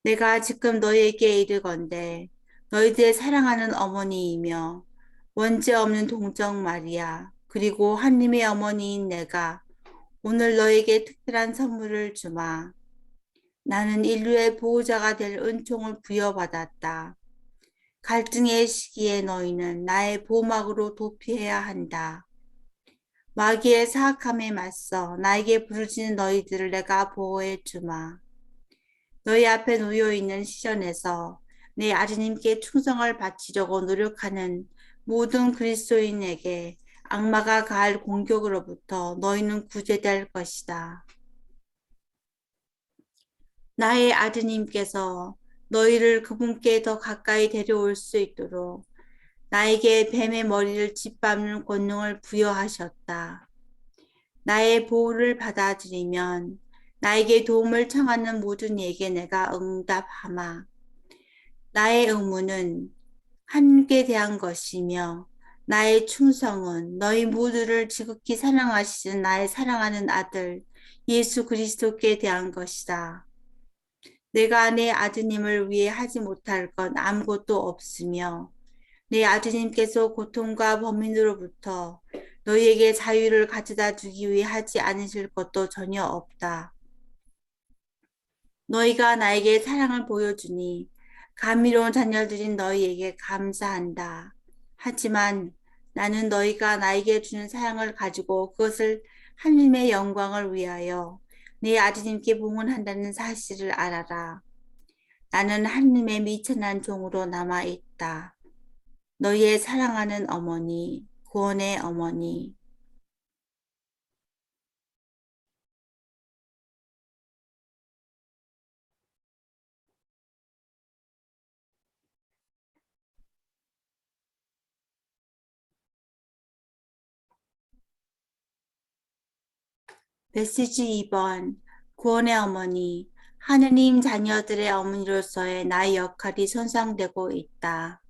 내가 지금 너희에게 이르건대 너희들의 사랑하는 어머니이며 원죄 없는 동정 마리아 그리고 하느님의 어머니인 내가 오늘 너에게 특별한 선물을 주마. 나는 인류의 보호자가 될 은총을 부여받았다. 갈등의 시기에 너희는 나의 보호막으로 도피해야 한다. 마귀의 사악함에 맞서 나에게 부르짖는 너희들을 내가 보호해 주마. 너희 앞에 놓여 있는 시련에서 내 아드님께 충성을 바치려고 노력하는 모든 그리스도인에게 악마가 가할 공격으로부터 너희는 구제될 것이다. 나의 아드님께서 너희를 그분께 더 가까이 데려올 수 있도록 나에게 뱀의 머리를 짓밟는 권능을 부여하셨다. 나의 보호를 받아들이면 나에게 도움을 청하는 모든 이에게 내가 응답하마. 나의 의무는 하나님께 대한 것이며 나의 충성은 너희 모두를 지극히 사랑하시는 나의 사랑하는 아들 예수 그리스도께 대한 것이다. 내가 내 아드님을 위해 하지 못할 건 아무것도 없으며 내 아드님께서 고통과 범인으로부터 너희에게 자유를 가져다 주기 위해 하지 않으실 것도 전혀 없다. 너희가 나에게 사랑을 보여주니 감미로운 자녀들인 너희에게 감사한다. 하지만 나는 너희가 나에게 주는 사랑을 가지고 그것을 하나님의 영광을 위하여 내 아드님께 봉헌한다는 사실을 알아라. 나는 하나님의 미천한 종으로 남아있다. 너희의 사랑하는 어머니, 구원의 어머니. 메시지 2번. 구원의 어머니. 하느님 자녀들의 어머니로서의 나의 역할이 손상되고 있다.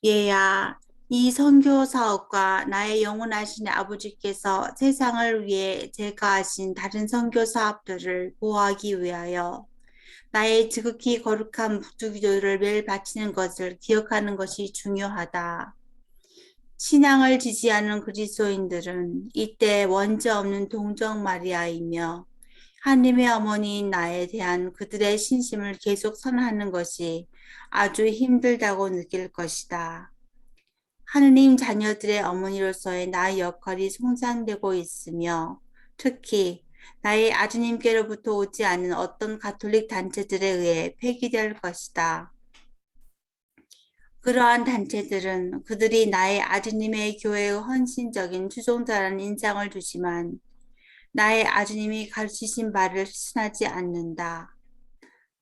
얘야, 이 선교 사업과 나의 영원하신 아버지께서 세상을 위해 제가 하신 다른 선교 사업들을 보호하기 위하여 나의 지극히 거룩한 묵주기도를 매일 바치는 것을 기억하는 것이 중요하다. 신앙을 지지하는 그리스도인들은 이때 원죄 없는 동정 마리아이며 하나님의 어머니인 나에 대한 그들의 신심을 계속 선하는 것이 아주 힘들다고 느낄 것이다. 하느님 자녀들의 어머니로서의 나의 역할이 손상되고 있으며 특히 나의 아드님께로부터 오지 않은 어떤 가톨릭 단체들에 의해 폐기될 것이다. 그러한 단체들은 그들이 나의 아드님의 교회의 헌신적인 추종자라는 인상을 두지만 나의 아드님이 가르치신 바를 실천하지 않는다.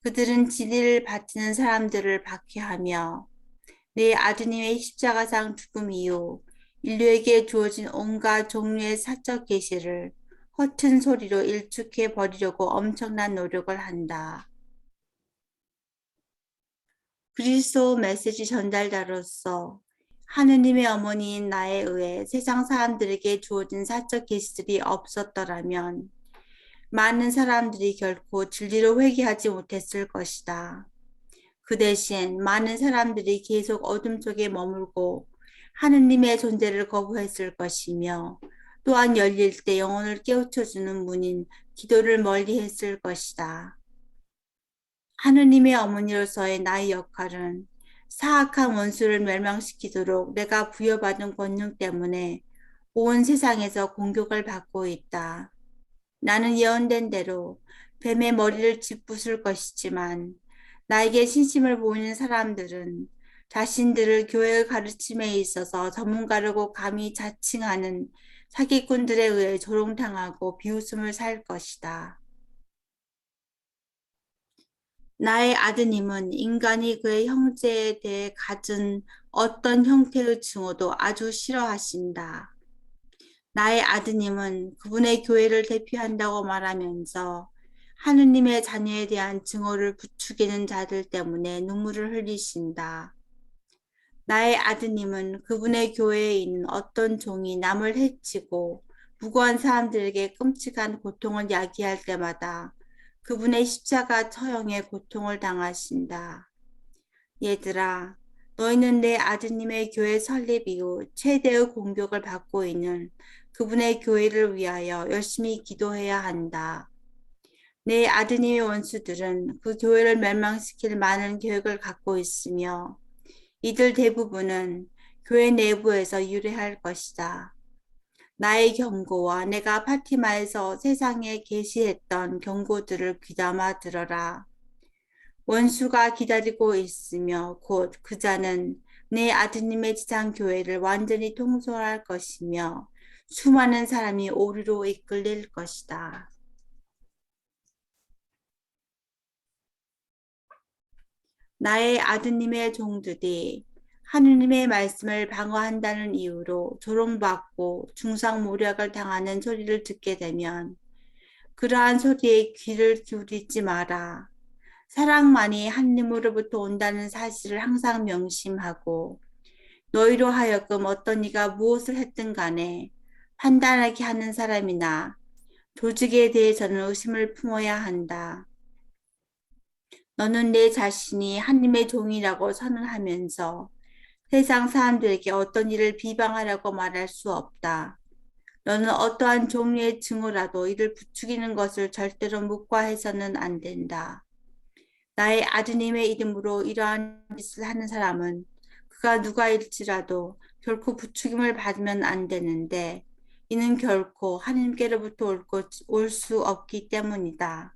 그들은 진리를 바치는 사람들을 박해하며 내 아드님의 십자가상 죽음 이후 인류에게 주어진 온갖 종류의 사적 계시를 허튼 소리로 일축해 버리려고 엄청난 노력을 한다. 그리스도 메시지 전달자로서 하느님의 어머니인 나에 의해 세상 사람들에게 주어진 사적 계시들이 없었더라면 많은 사람들이 결코 진리로 회개하지 못했을 것이다. 그 대신 많은 사람들이 계속 어둠 속에 머물고 하느님의 존재를 거부했을 것이며 또한 열릴 때 영혼을 깨우쳐주는 문인 기도를 멀리했을 것이다. 하느님의 어머니로서의 나의 역할은 사악한 원수를 멸망시키도록 내가 부여받은 권능 때문에 온 세상에서 공격을 받고 있다. 나는 예언된 대로 뱀의 머리를 짓부술 것이지만 나에게 신심을 보이는 사람들은 자신들을 교회의 가르침에 있어서 전문가라고 감히 자칭하는 사기꾼들에 의해 조롱당하고 비웃음을 살 것이다. 나의 아드님은 인간이 그의 형제에 대해 가진 어떤 형태의 증오도 아주 싫어하신다. 나의 아드님은 그분의 교회를 대표한다고 말하면서 하느님의 자녀에 대한 증오를 부추기는 자들 때문에 눈물을 흘리신다. 나의 아드님은 그분의 교회에 있는 어떤 종이 남을 해치고 무고한 사람들에게 끔찍한 고통을 야기할 때마다 그분의 십자가 처형의 고통을 당하신다. 얘들아, 너희는 내 아드님의 교회 설립 이후 최대의 공격을 받고 있는 그분의 교회를 위하여 열심히 기도해야 한다. 내 아드님의 원수들은 그 교회를 멸망시킬 많은 계획을 갖고 있으며 이들 대부분은 교회 내부에서 유래할 것이다. 나의 경고와 내가 파티마에서 세상에 계시했던 경고들을 귀담아 들어라. 원수가 기다리고 있으며 곧 그 자는 내 아드님의 지상 교회를 완전히 통솔할 것이며 수많은 사람이 오리로 이끌릴 것이다. 나의 아드님의 종들이 하느님의 말씀을 방어한다는 이유로 조롱받고 중상모략을 당하는 소리를 듣게 되면 그러한 소리에 귀를 기울이지 마라. 사랑만이 하느님으로부터 온다는 사실을 항상 명심하고 너희로 하여금 어떤 이가 무엇을 했든 간에 판단하게 하는 사람이나 조직에 대해서는 의심을 품어야 한다. 너는 내 자신이 하느님의 종이라고 선언하면서 세상 사람들에게 어떤 일을 비방하라고 말할 수 없다. 너는 어떠한 종류의 증오라도 이를 부추기는 것을 절대로 묵과해서는 안 된다. 나의 아드님의 이름으로 이러한 짓을 하는 사람은 그가 누가일지라도 결코 부추김을 받으면 안 되는데 이는 결코 하느님께로부터 올 수 없기 때문이다.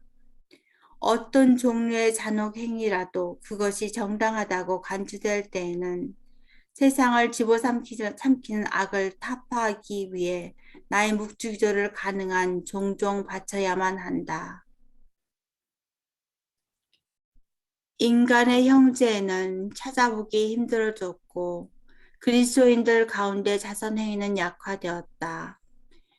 어떤 종류의 잔혹 행위라도 그것이 정당하다고 간주될 때에는 세상을 집어삼키는 악을 타파하기 위해 나의 묵주기도를 가능한 종종 바쳐야만 한다. 인간의 형제에는 찾아보기 힘들어졌고 그리스도인들 가운데 자선행위는 약화되었다.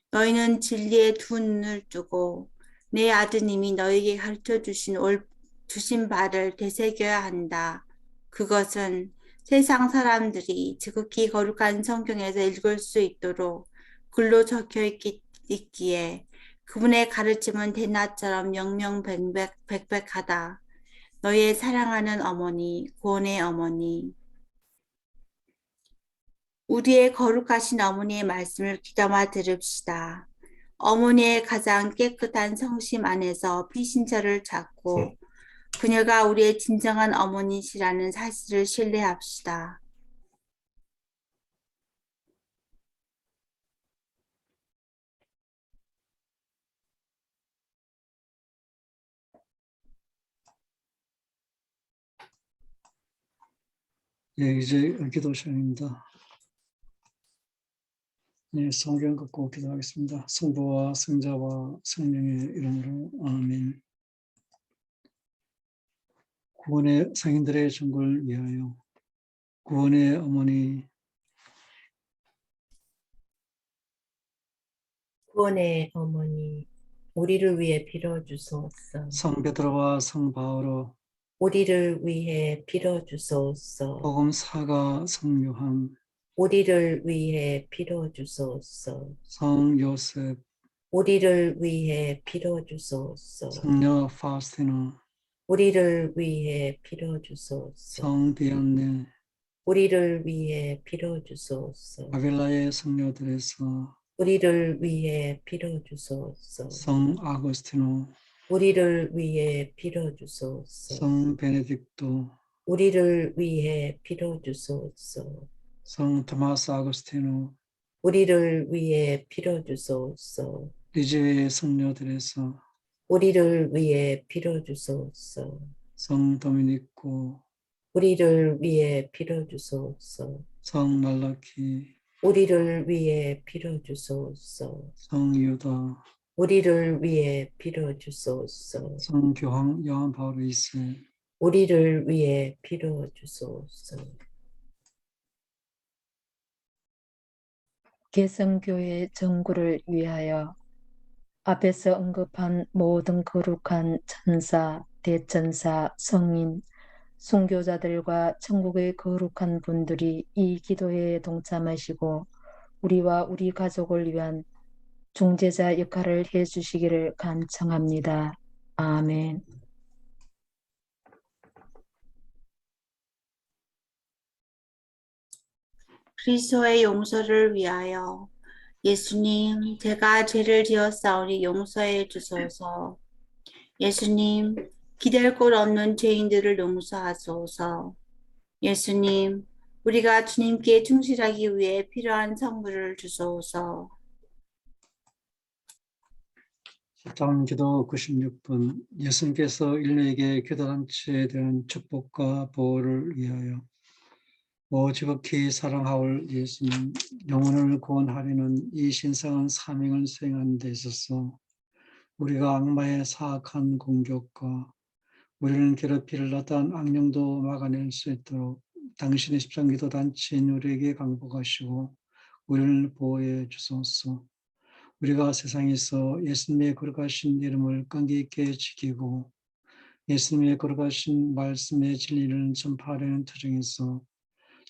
너희는 진리에 두 눈을 뜨고 내 아드님이 너희에게 가르쳐 주신 바를 되새겨야 한다. 그것은 세상 사람들이 지극히 거룩한 성경에서 읽을 수 있도록 글로 적혀 있기에 그분의 가르침은 대낮처럼 영명백백하다. 너희의 사랑하는 어머니, 구원의 어머니. 우리의 거룩하신 어머니의 말씀을 귀담아 들읍시다. 어머니의 가장 깨끗한 성심 안에서 피신처를 찾고 그녀가 우리의 진정한 어머니시라는 사실을 신뢰합시다. 예, 이제 기도 시간입니다. 네, 성경 갖고 기도하겠습니다. 성부와 성자와 성령의 이름으로 아멘. 구원의 성인들의 전국을 위하여 구원의 어머니, 구원의 어머니, 우리를 위해 빌어주소서. 성 베드로와 성 바오로, 우리를 위해 빌어주소서. 복음사가 성 요한, 우리를 위해 빌어주소서. 성 요셉, 우리를 위해 빌어주소서. 성녀 파우스티나, 우리를 위해 빌어주소서. 성 비안네, 우리를 위해 빌어주소서. 아빌라의 성녀들에서 우리를 위해 빌어주소서. 성 아구스티노, 우리를 위해 빌어주소서. 성 베네딕토, 우리를 위해 빌어주소서. 성 토마스 아구스티노, 우리를 위해 빌어주소서. 리즈웨의 성녀들에서 우리를 위해 빌어주소서. 성 도미니코, 우리를 위해 빌어주소서. 성 말라키, 우리를 위해 빌어주소서. 성 유다, 우리를 위해 빌어주소서. 성 교황 요한 바오로 2세, 우리를 위해 빌어주소서. 개성교회 정구를 위하여 앞에서 언급한 모든 거룩한 천사, 대천사, 성인, 순교자들과 천국의 거룩한 분들이 이 기도회에 동참하시고 우리와 우리 가족을 위한 중재자 역할을 해주시기를 간청합니다. 아멘. 그리스도의 용서를 위하여 예수님, 제가 죄를 지었사오니 용서해 주소서. 예수님, 기댈 곳 없는 죄인들을 용서하소서. 예수님, 우리가 주님께 충실하기 위해 필요한 성물을 주소서. 십자가기도 96번 예수님께서 인류에게 교도단체에 대한 축복과 보호를 위하여 지극히 사랑하올 예수님, 영혼을 구원하려는 이 신성한 사명을 수행하는 데 있어서 우리가 악마의 사악한 공격과 우리는 괴롭히를 어떠한 악령도 막아낼 수 있도록 당신의 십자가기도 단체인 우리에게 강복하시고 우리를 보호해 주소서. 우리가 세상에서 예수님의 거룩하신 이름을 끈기 있게 지키고 예수님의 거룩하신 말씀의 진리를 전파하려는 투정에서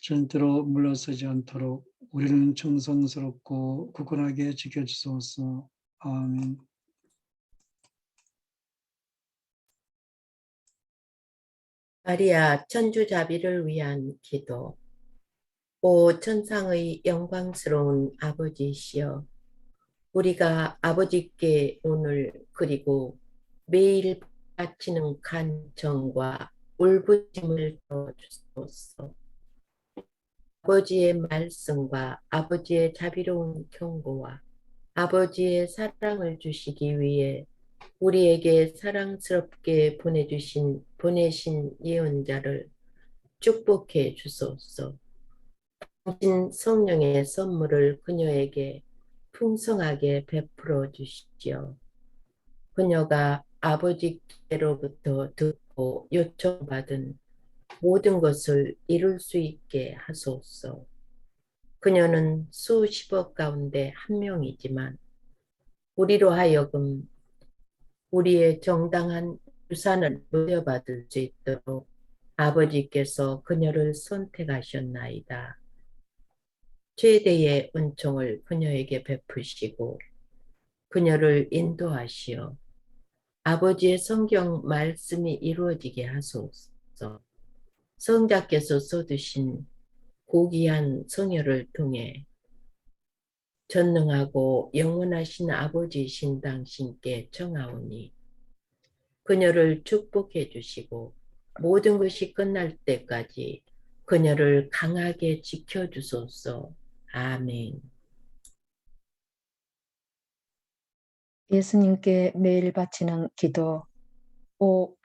절대로 물러서지 않도록 우리는 정성스럽고 굳건하게 지켜주소서. 아멘. 마리아 천주자비를 위한 기도. 오 천상의 영광스러운 아버지시여, 우리가 아버지께 오늘 그리고 매일 바치는 간청과 울부심을 들어주소서. 아버지의 말씀과 아버지의 자비로운 경고와 아버지의 사랑을 주시기 위해 우리에게 사랑스럽게 보내신 예언자를 축복해 주소서. 당신 성령의 선물을 그녀에게 풍성하게 베풀어 주시오. 그녀가 아버지께로부터 듣고 요청받은 모든 것을 이룰 수 있게 하소서. 그녀는 수십억 가운데 한 명이지만 우리로 하여금 우리의 정당한 유산을 물려받을 수 있도록 아버지께서 그녀를 선택하셨나이다. 최대의 은총을 그녀에게 베푸시고 그녀를 인도하시어 아버지의 성경 말씀이 이루어지게 하소서. 성자께서 쏟으신 고귀한 성혈을 통해 전능하고 영원하신 아버지이신 당신께 청하오니 그녀를 축복해 주시고 모든 것이 끝날 때까지 그녀를 강하게 지켜주소서. 아멘. 예수님께 매일 바치는 기도. 오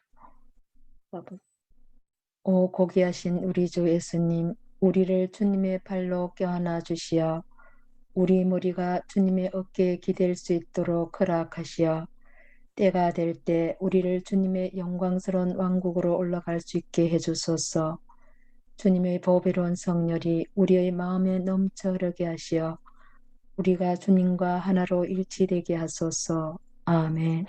고귀하신 우리 주 예수님, 우리를 주님의 발로 껴안아 주시어 우리 머리가 주님의 어깨에 기댈 수 있도록 허락하시어 때가 될 때 우리를 주님의 영광스러운 왕국으로 올라갈 수 있게 해주소서. 주님의 보배로운 성령이 우리의 마음에 넘쳐 흐르게 하시어 우리가 주님과 하나로 일치되게 하소서. 아멘.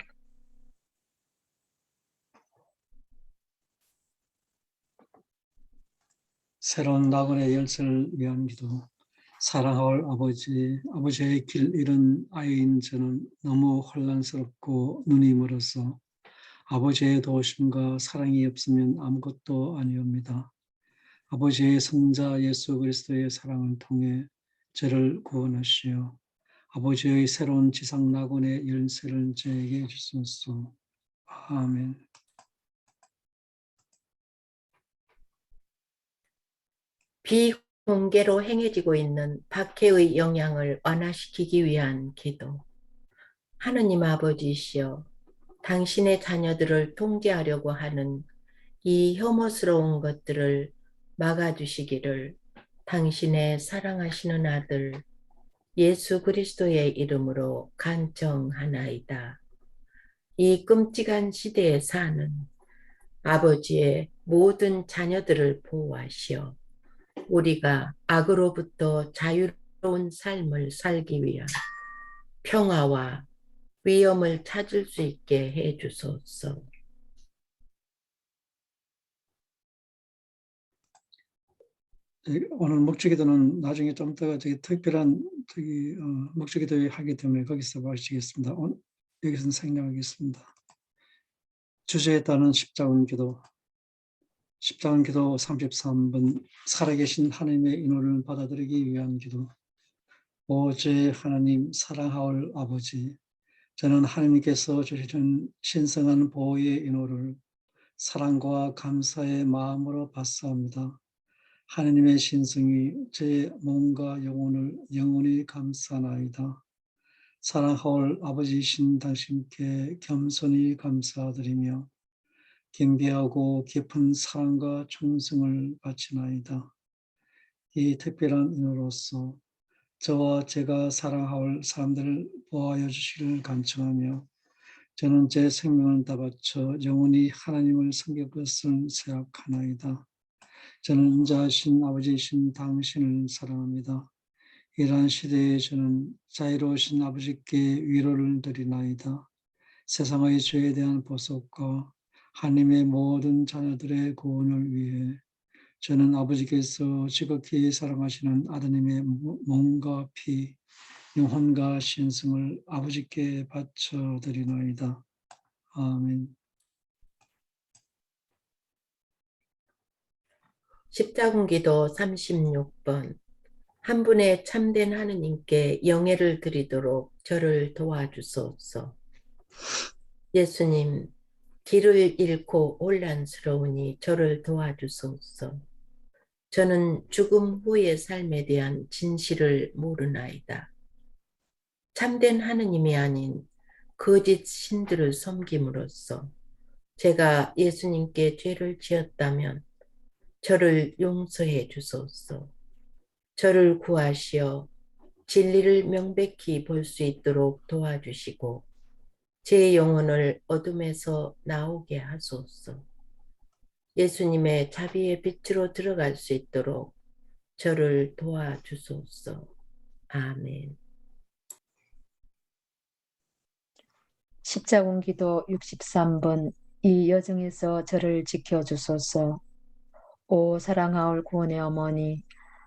새로운 낙원의 열쇠를 위한 기도. 사랑할 아버지, 아버지의 길 잃은 아이인 저는 너무 혼란스럽고 눈이 멀어서 아버지의 도우심과 사랑이 없으면 아무것도 아니옵니다. 아버지의 성자 예수 그리스도의 사랑을 통해 저를 구원하시어 아버지의 새로운 지상 낙원의 열쇠를 저에게 주소서. 아멘. 비공개로 행해지고 있는 박해의 영향을 완화시키기 위한 기도. 하느님 아버지시여, 당신의 자녀들을 통제하려고 하는 이 혐오스러운 것들을 막아주시기를 당신의 사랑하시는 아들 예수 그리스도의 이름으로 간청하나이다. 이 끔찍한 시대에 사는 아버지의 모든 자녀들을 보호하시어 우리가 악으로부터 자유로운 삶을 살기 위한 평화와 위엄을 찾을 수 있게 해 주소서. 오늘 목주기도는 나중에 좀 더 특별한 목주기도 하기 때문에 거기서 마치겠습니다. 여기서는 생략하겠습니다. 주제에 따른 십자군기도 33번 살아계신 하나님의 인원을 받아들이기 위한 기도. 오 제 하나님 사랑하올 아버지, 저는 하나님께서 주시는 신성한 보호의 인원을 사랑과 감사의 마음으로 받사옵니다. 하나님의 신성이 제 몸과 영혼을 영원히 감사나이다. 사랑하올 아버지이신 당신께 겸손히 감사드리며 경배하고 깊은 사랑과 충성을 바치나이다. 이 특별한 인으로서 저와 제가 사랑하올 사람들을 보호하여 주시기를 간청하며 저는 제 생명을 다 바쳐 영원히 하나님을 섬길 것을 생각하나이다. 저는 인자하신 아버지이신 당신을 사랑합니다. 이러한 시대에 저는 자유로우신 아버지께 위로를 드리나이다. 세상의 죄에 대한 보석과 하나님의 모든 자녀들의 구원을 위해 저는 아버지께서 지극히 사랑하시는 아드님의 몸과 피, 영혼과 신성을 아버지께 바쳐드리나이다. 아멘. 십자군기도 36번. 한 분의 참된 하느님께 영예를 드리도록 저를 도와주소서. 예수님, 길을 잃고 혼란스러우니 저를 도와주소서. 저는 죽음 후의 삶에 대한 진실을 모르나이다. 참된 하느님이 아닌 거짓 신들을 섬김으로써 제가 예수님께 죄를 지었다면 저를 용서해 주소서. 저를 구하시어 진리를 명백히 볼 수 있도록 도와주시고 제 영혼을 어둠에서 나오게 하소서. 예수님의 자비의 빛으로 들어갈 수 있도록 저를 도와주소서. 아멘. 십자군기도 63번. 이 여정에서 저를 지켜주소서. 오 사랑하올 구원의 어머니,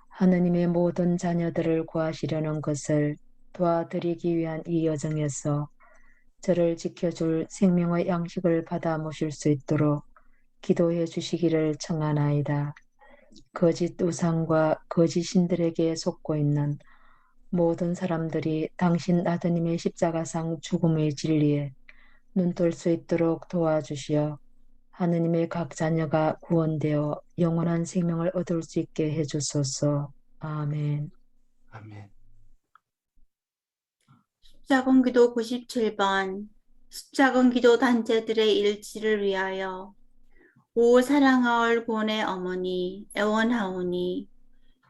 하느님의 모든 자녀들을 구하시려는 것을 도와드리기 위한 이 여정에서 저를 지켜줄 생명의 양식을 받아 모실 수 있도록 기도해 주시기를 청하나이다. 거짓 우상과 거짓 신들에게 속고 있는 모든 사람들이 당신 아드님의 십자가상 죽음의 진리에 눈뜰 수 있도록 도와주시어 하느님의 각 자녀가 구원되어 영원한 생명을 얻을 수 있게 해주소서. 아멘. 아멘. 십자군기도 97번. 십자군기도 단체들의 일치를 위하여 오 사랑하올 구원의 어머니 애원하오니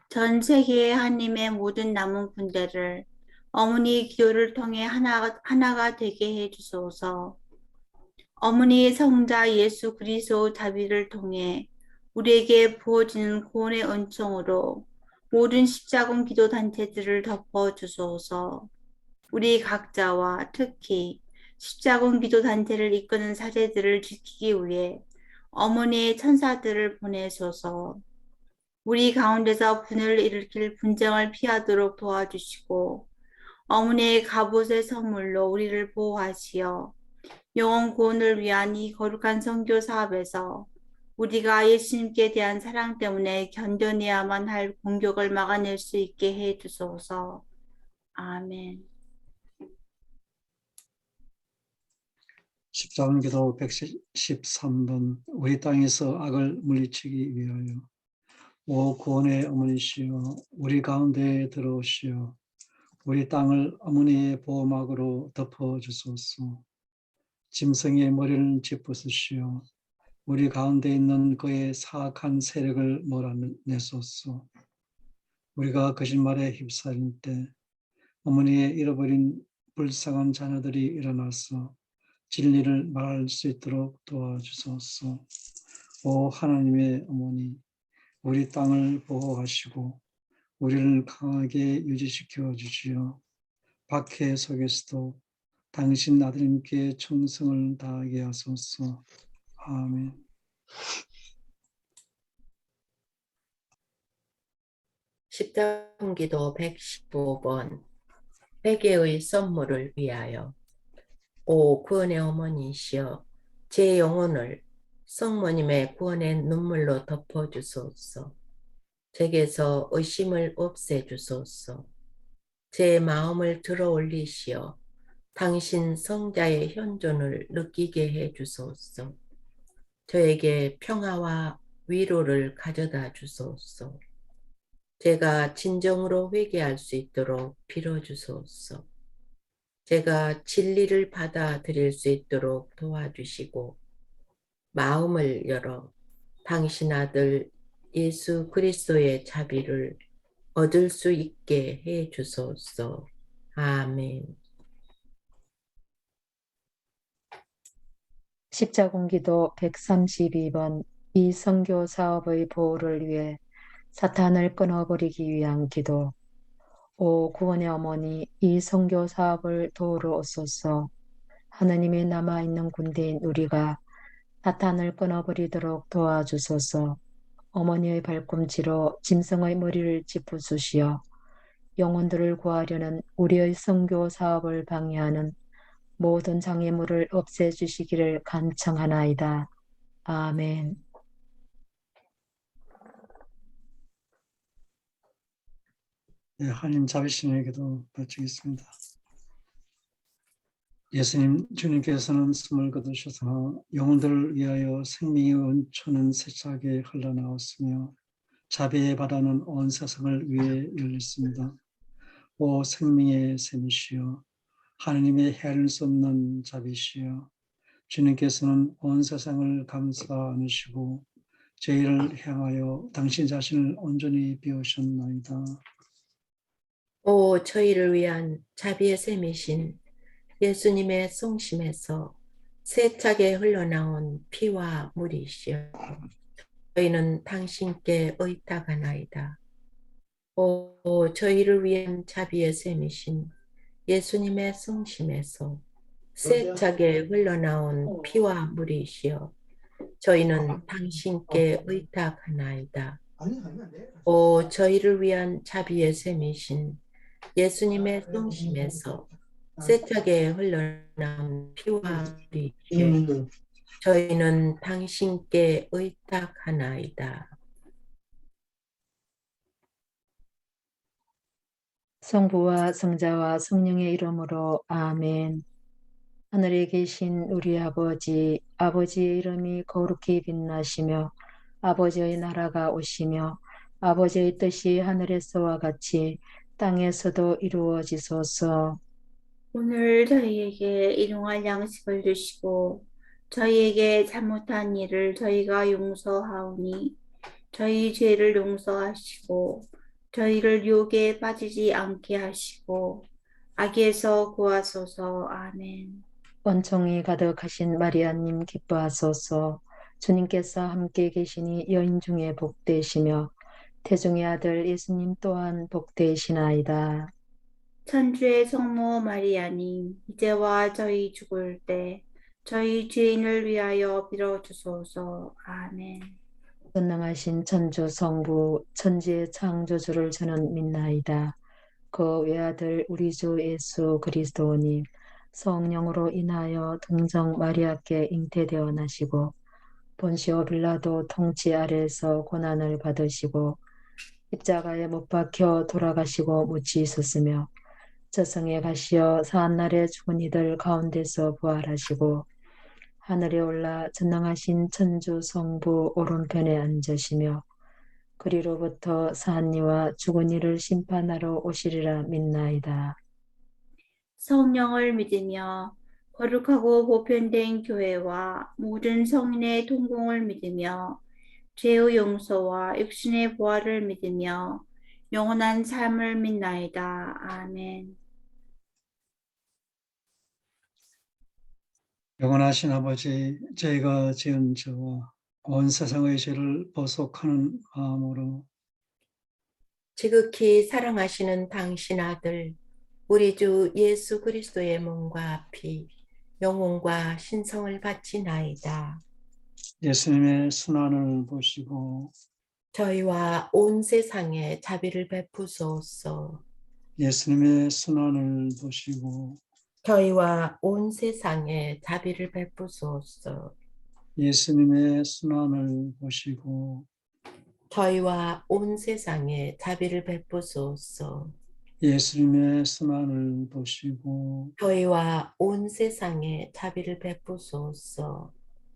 전 세계의 하나님의 모든 남은 군대를 어머니 기도를 통해 하나가 되게 해주소서. 어머니 성자 예수 그리스도 자비를 통해 우리에게 부어지는 구원의 은총으로 모든 십자군 기도 단체들을 덮어 주소서. 우리 각자와 특히 십자군 기도 단체를 이끄는 사제들을 지키기 위해 어머니의 천사들을 보내소서. 우리 가운데서 분을 일으킬 분쟁을 피하도록 도와주시고 어머니의 갑옷의 선물로 우리를 보호하시어 영혼 구원을 위한 이 거룩한 선교 사업에서 우리가 예수님께 대한 사랑 때문에 견뎌내야만 할 공격을 막아낼 수 있게 해 주소서. 아멘. 십자군기도 113번 우리 땅에서 악을 물리치기 위하여 오 구원의 어머니시여 우리 가운데 들어오시어 우리 땅을 어머니의 보호막으로 덮어주소서. 짐승의 머리를 짚으시어 우리 가운데 있는 그의 사악한 세력을 몰아내소서. 우리가 거짓말에 휩싸일 때 어머니의 잃어버린 불쌍한 자녀들이 일어나서 진리를 말할 수 있도록 도와주소서. 오 하나님의 어머니, 우리 땅을 보호하시고 우리를 강하게 유지시켜 주시어 박해 속에서도 당신 아드님께 충성을 다하게 하소서. 아멘. 십자군기도 115번 회개의 선물을 위하여 오 구원의 어머니시여 제 영혼을 성모님의 구원의 눈물로 덮어주소서. 제게서 의심을 없애주소서. 제 마음을 들어 올리시어 당신 성자의 현존을 느끼게 해주소서. 저에게 평화와 위로를 가져다 주소서. 제가 진정으로 회개할 수 있도록 빌어주소서. 제가 진리를 받아들일 수 있도록 도와주시고 마음을 열어 당신 아들 예수 그리스도의 자비를 얻을 수 있게 해 주소서. 아멘. 십자군기도 132번 이 선교 사업의 보호를 위해 사탄을 끊어버리기 위한 기도. 오 구원의 어머니, 이 선교 사업을 도우러 오소서. 하느님의 남아있는 군대인 우리가 사탄을 끊어버리도록 도와주소서. 어머니의 발꿈치로 짐승의 머리를 짚으시어 영혼들을 구하려는 우리의 선교 사업을 방해하는 모든 장애물을 없애주시기를 간청하나이다. 아멘. 네, 하나님 자비신에게도 바치겠습니다. 예수님 주님께서는 숨을 거두셔서 영혼들을 위하여 생명의 원천은 세차게 흘러나왔으며 자비의 바다는 온 세상을 위해 열렸습니다. 오 생명의 샘이시여 하나님의 헤아릴 수 없는 자비시여 주님께서는 온 세상을 감싸 안으시고 저희를 향하여 당신 자신을 온전히 비우셨나이다. 오 저희를 위한 자비의 샘이신 예수님의 성심에서 세차게 흘러나온 피와 물이시여 저희는 당신께 의탁하나이다. 오 저희를 위한 자비의 샘이신 예수님의 성심에서 세차게 흘러나온 피와 물이시여 저희는 당신께 의탁하나이다. 오 저희를 위한 자비의 샘이신 예수님의 성심에서 세차게 흘러나온 피와 물이시여 저희는 당신께 의탁하나이다. 성부와 성자와 성령의 이름으로 아멘. 하늘에 계신 우리 아버지, 아버지의 이름이 거룩히 빛나시며 아버지의 나라가 오시며 아버지의 뜻이 하늘에서와 같이 땅에서도 이루어지소서. 오늘 저희에게 일용할 양식을 주시고 저희에게 잘못한 일을 저희가 용서하오니 저희 죄를 용서하시고 저희를 유혹에 빠지지 않게 하시고 악에서 구하소서. 아멘. 원총이 가득하신 마리아님 기뻐하소서. 주님께서 함께 계시니 여인 중에 복되시며 태중의 아들 예수님 또한 복되시나이다. 천주의 성모 마리아님, 이제와 저희 죽을 때 저희 죄인을 위하여 빌어주소서. 아멘. 전능하신 천주 성부 천지의 창조주를 저는 믿나이다. 그 외아들 우리 주 예수 그리스도님 성령으로 인하여 동정 마리아께 잉태되어 나시고 본시오 빌라도 통치 아래에서 고난을 받으시고 십자가에 못 박혀 돌아가시고 묻히셨으며 저승에 가시어 사한날에 죽은 이들 가운데서 부활하시고 하늘에 올라 전능하신 천주 성부 오른편에 앉으시며 그리로부터 사한이와 죽은 이를 심판하러 오시리라 믿나이다. 성령을 믿으며 거룩하고 보편된 교회와 모든 성인의 동공을 믿으며 죄의 용서와 육신의 부활을 믿으며 영원한 삶을 믿나이다. 아멘. 영원하신 아버지, 저희가 지은 죄와 온 세상의 죄를 보속하는 마음으로 지극히 사랑하시는 당신 아들 우리 주 예수 그리스도의 몸과 피 영혼과 신성을 바치나이다. 예수님의 순환을 보시고 저희와 온 세상에 자비를 베푸소서. 예수님의 순환을 보시고 저희와 온 세상에 자비를 베푸소서. 예수님의 순환을 보시고 저희와 온 세상에 자비를 베푸소서. 예수님의 순환을 보시고 저희와 온 세상에 자비를 베푸소서.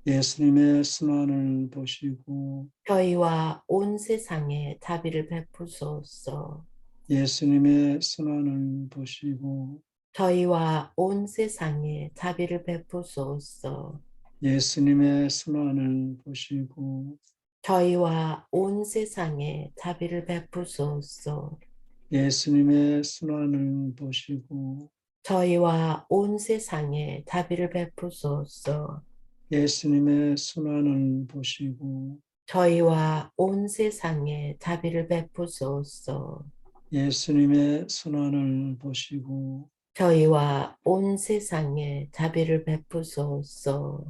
예수님의 순환을 보시고 저희와 온 세상에 자비를 베푸소서. 예수님의 순환을 보시고 저희와 온 세상에 자비를 베푸소서. 예수님의 순환을 보시고 저희와 온 세상에 자비를 베푸소서. 예수님의 순환을 보시고 저희와 온 세상에 자비를 베푸소서. 예수님의 순환을 보시고 저희와 온 세상에 자비를 베푸소서. 예수님의 순환을 보시고 저희와 온 세상에 자비를 베푸소서.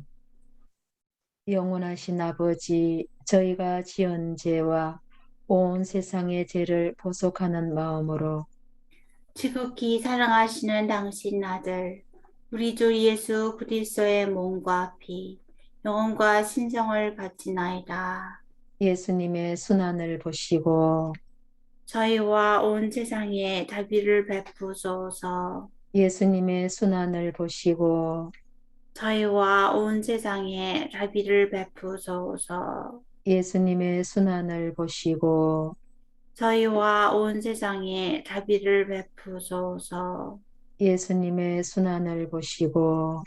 영원하신 아버지 저희가 지은 죄와 온 세상의 죄를 보속하는 마음으로 지극히 사랑하시는 당신 아들, 우리 주 예수 그리스도의 몸과 피, 영혼과 신성을 바치나이다. 예수님의 순환을 보시고 저희와 온 세상에 자비를 베푸소서. 예수님의 순환을 보시고 저희와 온 세상에 자비를 베푸소서. 예수님의 순환을 보시고 저희와 온 세상에 자비를 베푸소서. 예수님의 순환을 보시고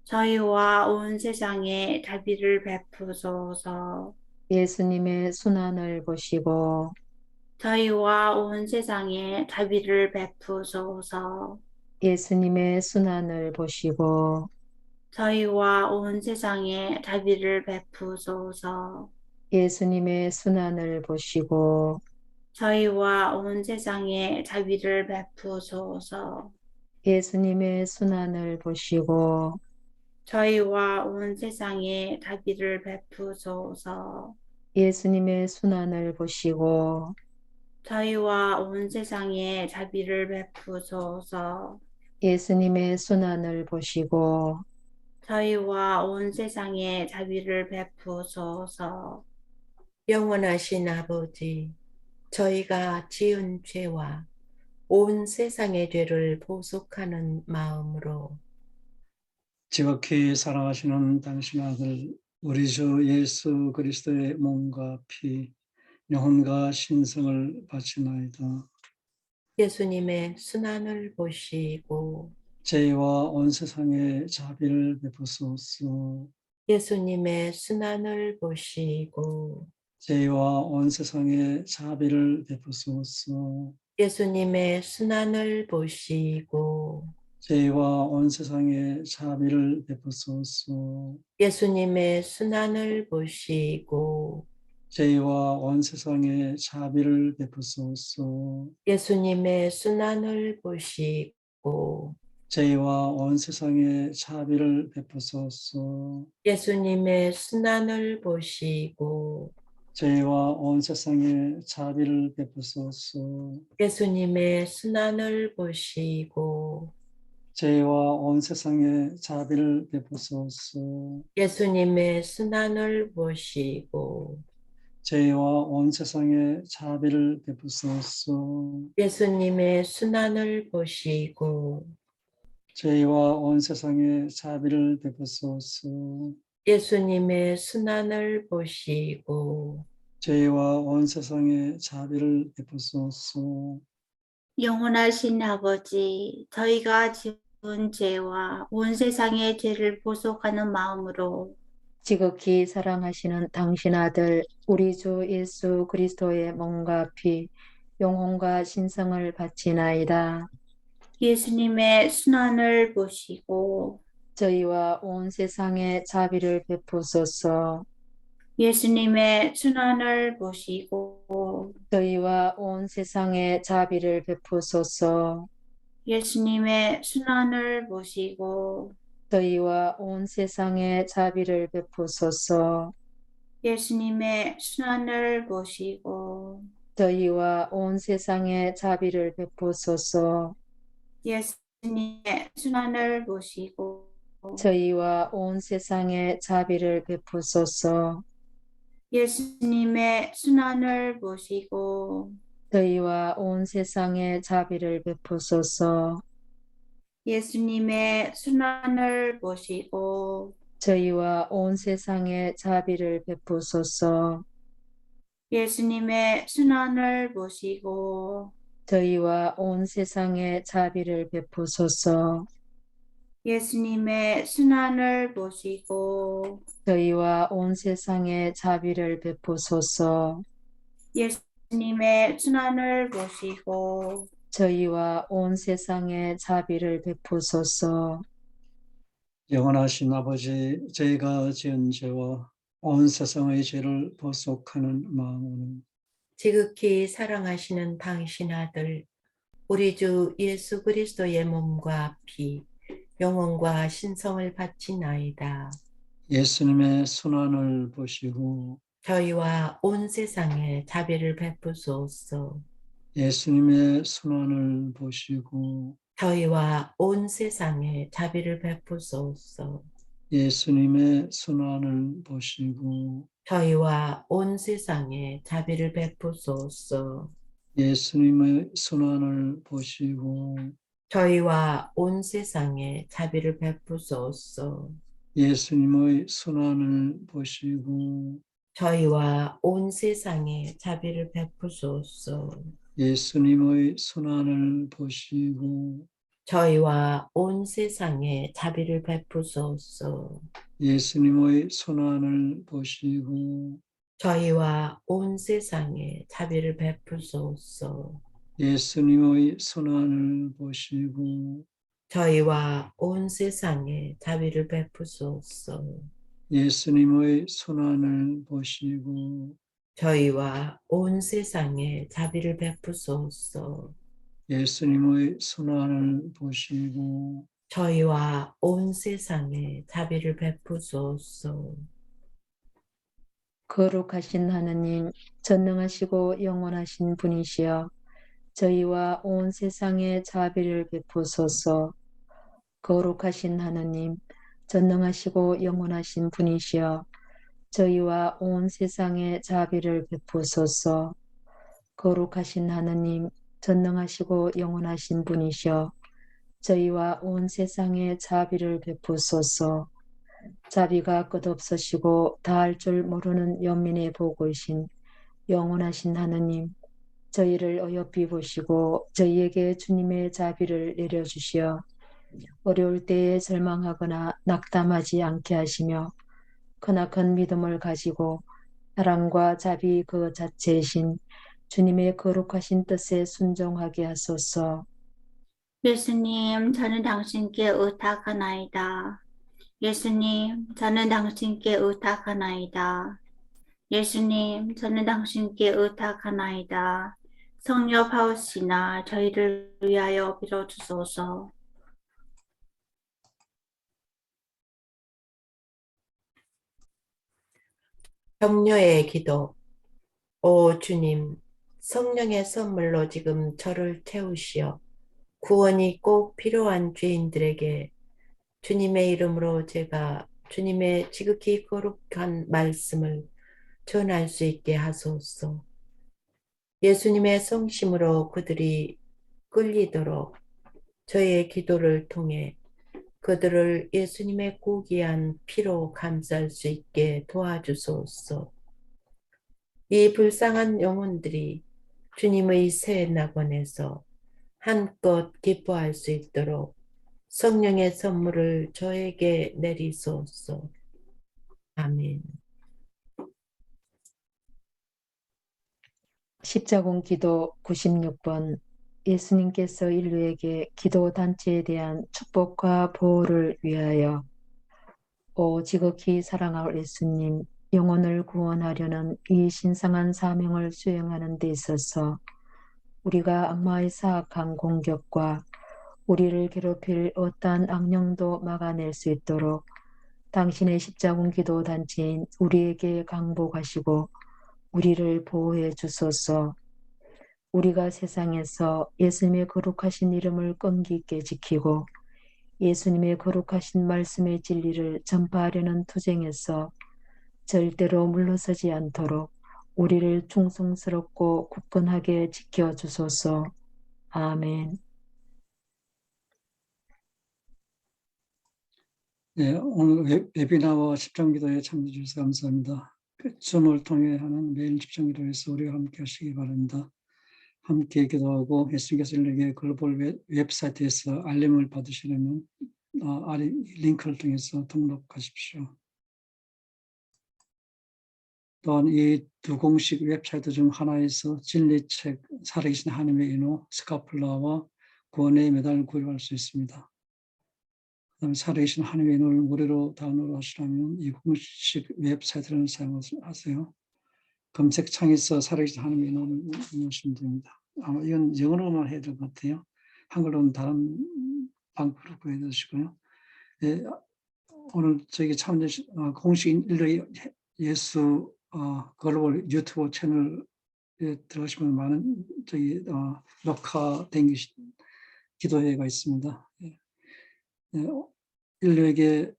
저희와 온 세상에 자비를 베푸소서. 예수님의 순환을 보시고 저희와 온 세상에 자비를 베푸소서. 예수님의 순환을 보시고 저희와 온 세상에 자비를 베푸소서. 예수님의 순환을 보시고 저희와 온 세상에 자비를 베푸소서. 예수님의 순환을 보시고 저희와 온 세상에 자비를 베푸소서. 예수님의 순환을 보시고 저희와 온 세상에 자비를 베푸소서. 예수님의 순환을 보시고 저희와 온 세상에 자비를 베푸소서. 영원하신 아버지, 저희가 지은 죄와 온 세상의 죄를 보속하는 마음으로 지극히 사랑하시는 당신 아들 우리 주 예수 그리스도의 몸과 피 영혼과 신성을 바치나이다. 예수님의 순환을 보시고 저희와 온 세상에 자비를 베푸소서. 예수님의 순환을 보시고 저희와 온 세상에 자비를 베푸소서. 예수님의 순환을 보시고 저희와 온 세상에 자비를 베푸소서. 예수님의 순환을 보시고 저희와 온 세상에 자비를 베푸소서. 예수님의 순환을 보시고 저희와 온 세상에 자비를 베푸소서. 예수님의 순환을 보시고 저희와 온 세상에 자비를 베푸소서. 예수님의 순환을 보시고 저희와 온 세상에 자비를 베푸소서. 예수님의 순환을 보시고 저희와 온 세상에 자비를 베푸소서. 예수님의 순환을 보시고 저희와 온 세상에 자비를 베푸소서. 예수님의 순환을 보시고 저희와 온 세상에 자비를 베푸소서. 영원하신 아버지, 저희가 지은 죄와 온 세상의 죄를 보속하는 마음으로 지극히 사랑하시는 당신 아들 우리 주 예수 그리스도의 몸과 피 영혼과 신성을 바치나이다. 예수님의 순환을 보시고 저희와 온 세상에 자비를 베푸소서. 예수님의 순환을 보시고 저희와 온 세상에 자비를 베푸소서. 예수님의 순환을 보시고 저희와 온 세상에 자비를 베푸소서. 예수님의 순환을 보시고 저희와 온 세상에 자비를 베푸소서. 예수님의 순환을 보시고 저희와 온 세상에 자비를 베푸소서. 예수님의 순환을 보시고 저희와 온 세상에 자비를 베푸소서. 예수님의 순환을 보시고 저희와 온 세상에 자비를 베푸소서. 예수님의 순환을 보시고 저희와 온 세상에 자비를 베푸소서. 예수님의 순환을 보시고 저희와 온 세상에 자비를 베푸소서. 예수님의 순환을 보시고 저희와 온 세상에 자비를 베푸소서. 영원하신 아버지, 저희가 지은 죄와 온 세상의 죄를 보속하는 마음으로 지극히 사랑하시는 당신 아들 우리 주 예수 그리스도의 몸과 피 영혼과 신성을 바치나이다. 예수님의 순환을 보시고 저희와 온 세상에 자비를 베푸소서. 예수님의 순환을 보시고 저희와 온 세상에 자비를 베푸소서. 예수님의 순환을 보시고 저희와 온 세상에 자비를 베푸소서. 예수님의 순환을 보시고 저희와 온 세상에 자비를 베푸소서. 예수님의 순환을 보시고 저희와 온 세상에 자비를 베푸소서. 예수님의 순환을 보시고 저희와 온 세상에 자비를 베푸소서. 예수님의 순환을 보시고 저희와 온 세상에 자비를 베푸소서. 예수님의 순환을 보시고 저희와 온 세상에 자비를 베푸소서. 예수님의 순환을 보시고 저희와 온 세상에 자비를 베푸소서. 예수님의 순환을 보시고 저희와 온 세상에 자비를 베푸소서. 거룩하신 하느님, 전능하시고 영원하신 분이시여, 저희와 온 세상에 자비를 베푸소서. 거룩하신 하느님, 전능하시고 영원하신 분이시여, 저희와 온 세상에 자비를 베푸소서. 거룩하신 하느님, 전능하시고 영원하신 분이시여, 저희와 온 세상에 자비를 베푸소서. 자비가 끝없으시고 다할 줄 모르는 연민의 보고이신 영원하신 하느님, 저희를 어여삐 보시고 저희에게 주님의 자비를 내려주시어 어려울 때에 절망하거나 낙담하지 않게 하시며 크나큰 믿음을 가지고 사랑과 자비 그 자체이신 주님의 거룩하신 뜻에 순종하게 하소서. 예수님, 저는 당신께 의탁하나이다. 예수님, 저는 당신께 의탁하나이다. 예수님, 저는 당신께 의탁하나이다. 성녀 파우시나 저희를 위하여 빌어주소서. 격려의 기도. 오 주님, 성령의 선물로 지금 저를 채우시어 구원이 꼭 필요한 죄인들에게 주님의 이름으로 제가 주님의 지극히 거룩한 말씀을 전할 수 있게 하소서. 예수님의 성심으로 그들이 끌리도록 저의 기도를 통해 그들을 예수님의 고귀한 피로 감쌀 수 있게 도와주소서. 이 불쌍한 영혼들이 주님의 새 낙원에서 한껏 기뻐할 수 있도록 성령의 선물을 저에게 내리소서. 아멘. 십자군 기도 96번. 예수님께서 인류에게 기도 단체에 대한 축복과 보호를 위하여. 오 지극히 사랑할 예수님, 영혼을 구원하려는 이 신성한 사명을 수행하는 데 있어서 우리가 악마의 사악한 공격과 우리를 괴롭힐 어떠한 악령도 막아낼 수 있도록 당신의 십자군 기도 단체인 우리에게 강복하시고 우리를 보호해 주소서. 우리가 세상에서 예수님의 거룩하신 이름을 끈기 있게 지키고 예수님의 거룩하신 말씀의 진리를 전파하려는 투쟁에서 절대로 물러서지 않도록 우리를 충성스럽고 굳건하게 지켜주소서. 아멘. 네, 오늘 웨비나와 집중기도에 참여해 주셔서 감사합니다. 줌을 통해 하는 매일 집중기도에서 우리가 함께 하시기 바랍니다. 함께 기도하고 예수님께서 인류에게 글로벌 웹사이트에서 알림을 받으시려면 아래 링크를 통해서 등록하십시오. 또한 이 두 공식 웹사이트 중 하나에서 진리책 살아계신 하나님의 인호 스카플라와 구원의 메달을 구입할 수 있습니다. 그다음에 살아계신 하나님의 인호를 무료로 다운로드 하시려면 이 공식 웹사이트를 사용하세요. 검색창에서 살아계신 하나님의 인호를 넣으시면 됩니다. 아마 이건 영어로만 해야 될 것 같아요. 한글로는 다른 방법으로 구해 주시고요. 예, 오늘 저기 참여하신 공식 인류 예수 글로벌 유튜브 채널에 들어가시면 많은 저기 녹화된 기도회가 있습니다. 예, 인류에게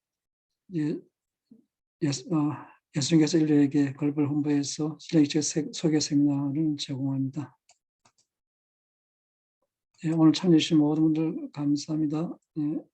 예수님께서 인류에게 글로벌 홍보에서 진리책 소개 세미나를 제공합니다. 예, 오늘 참여해 주신 모든 분들 감사합니다. 예.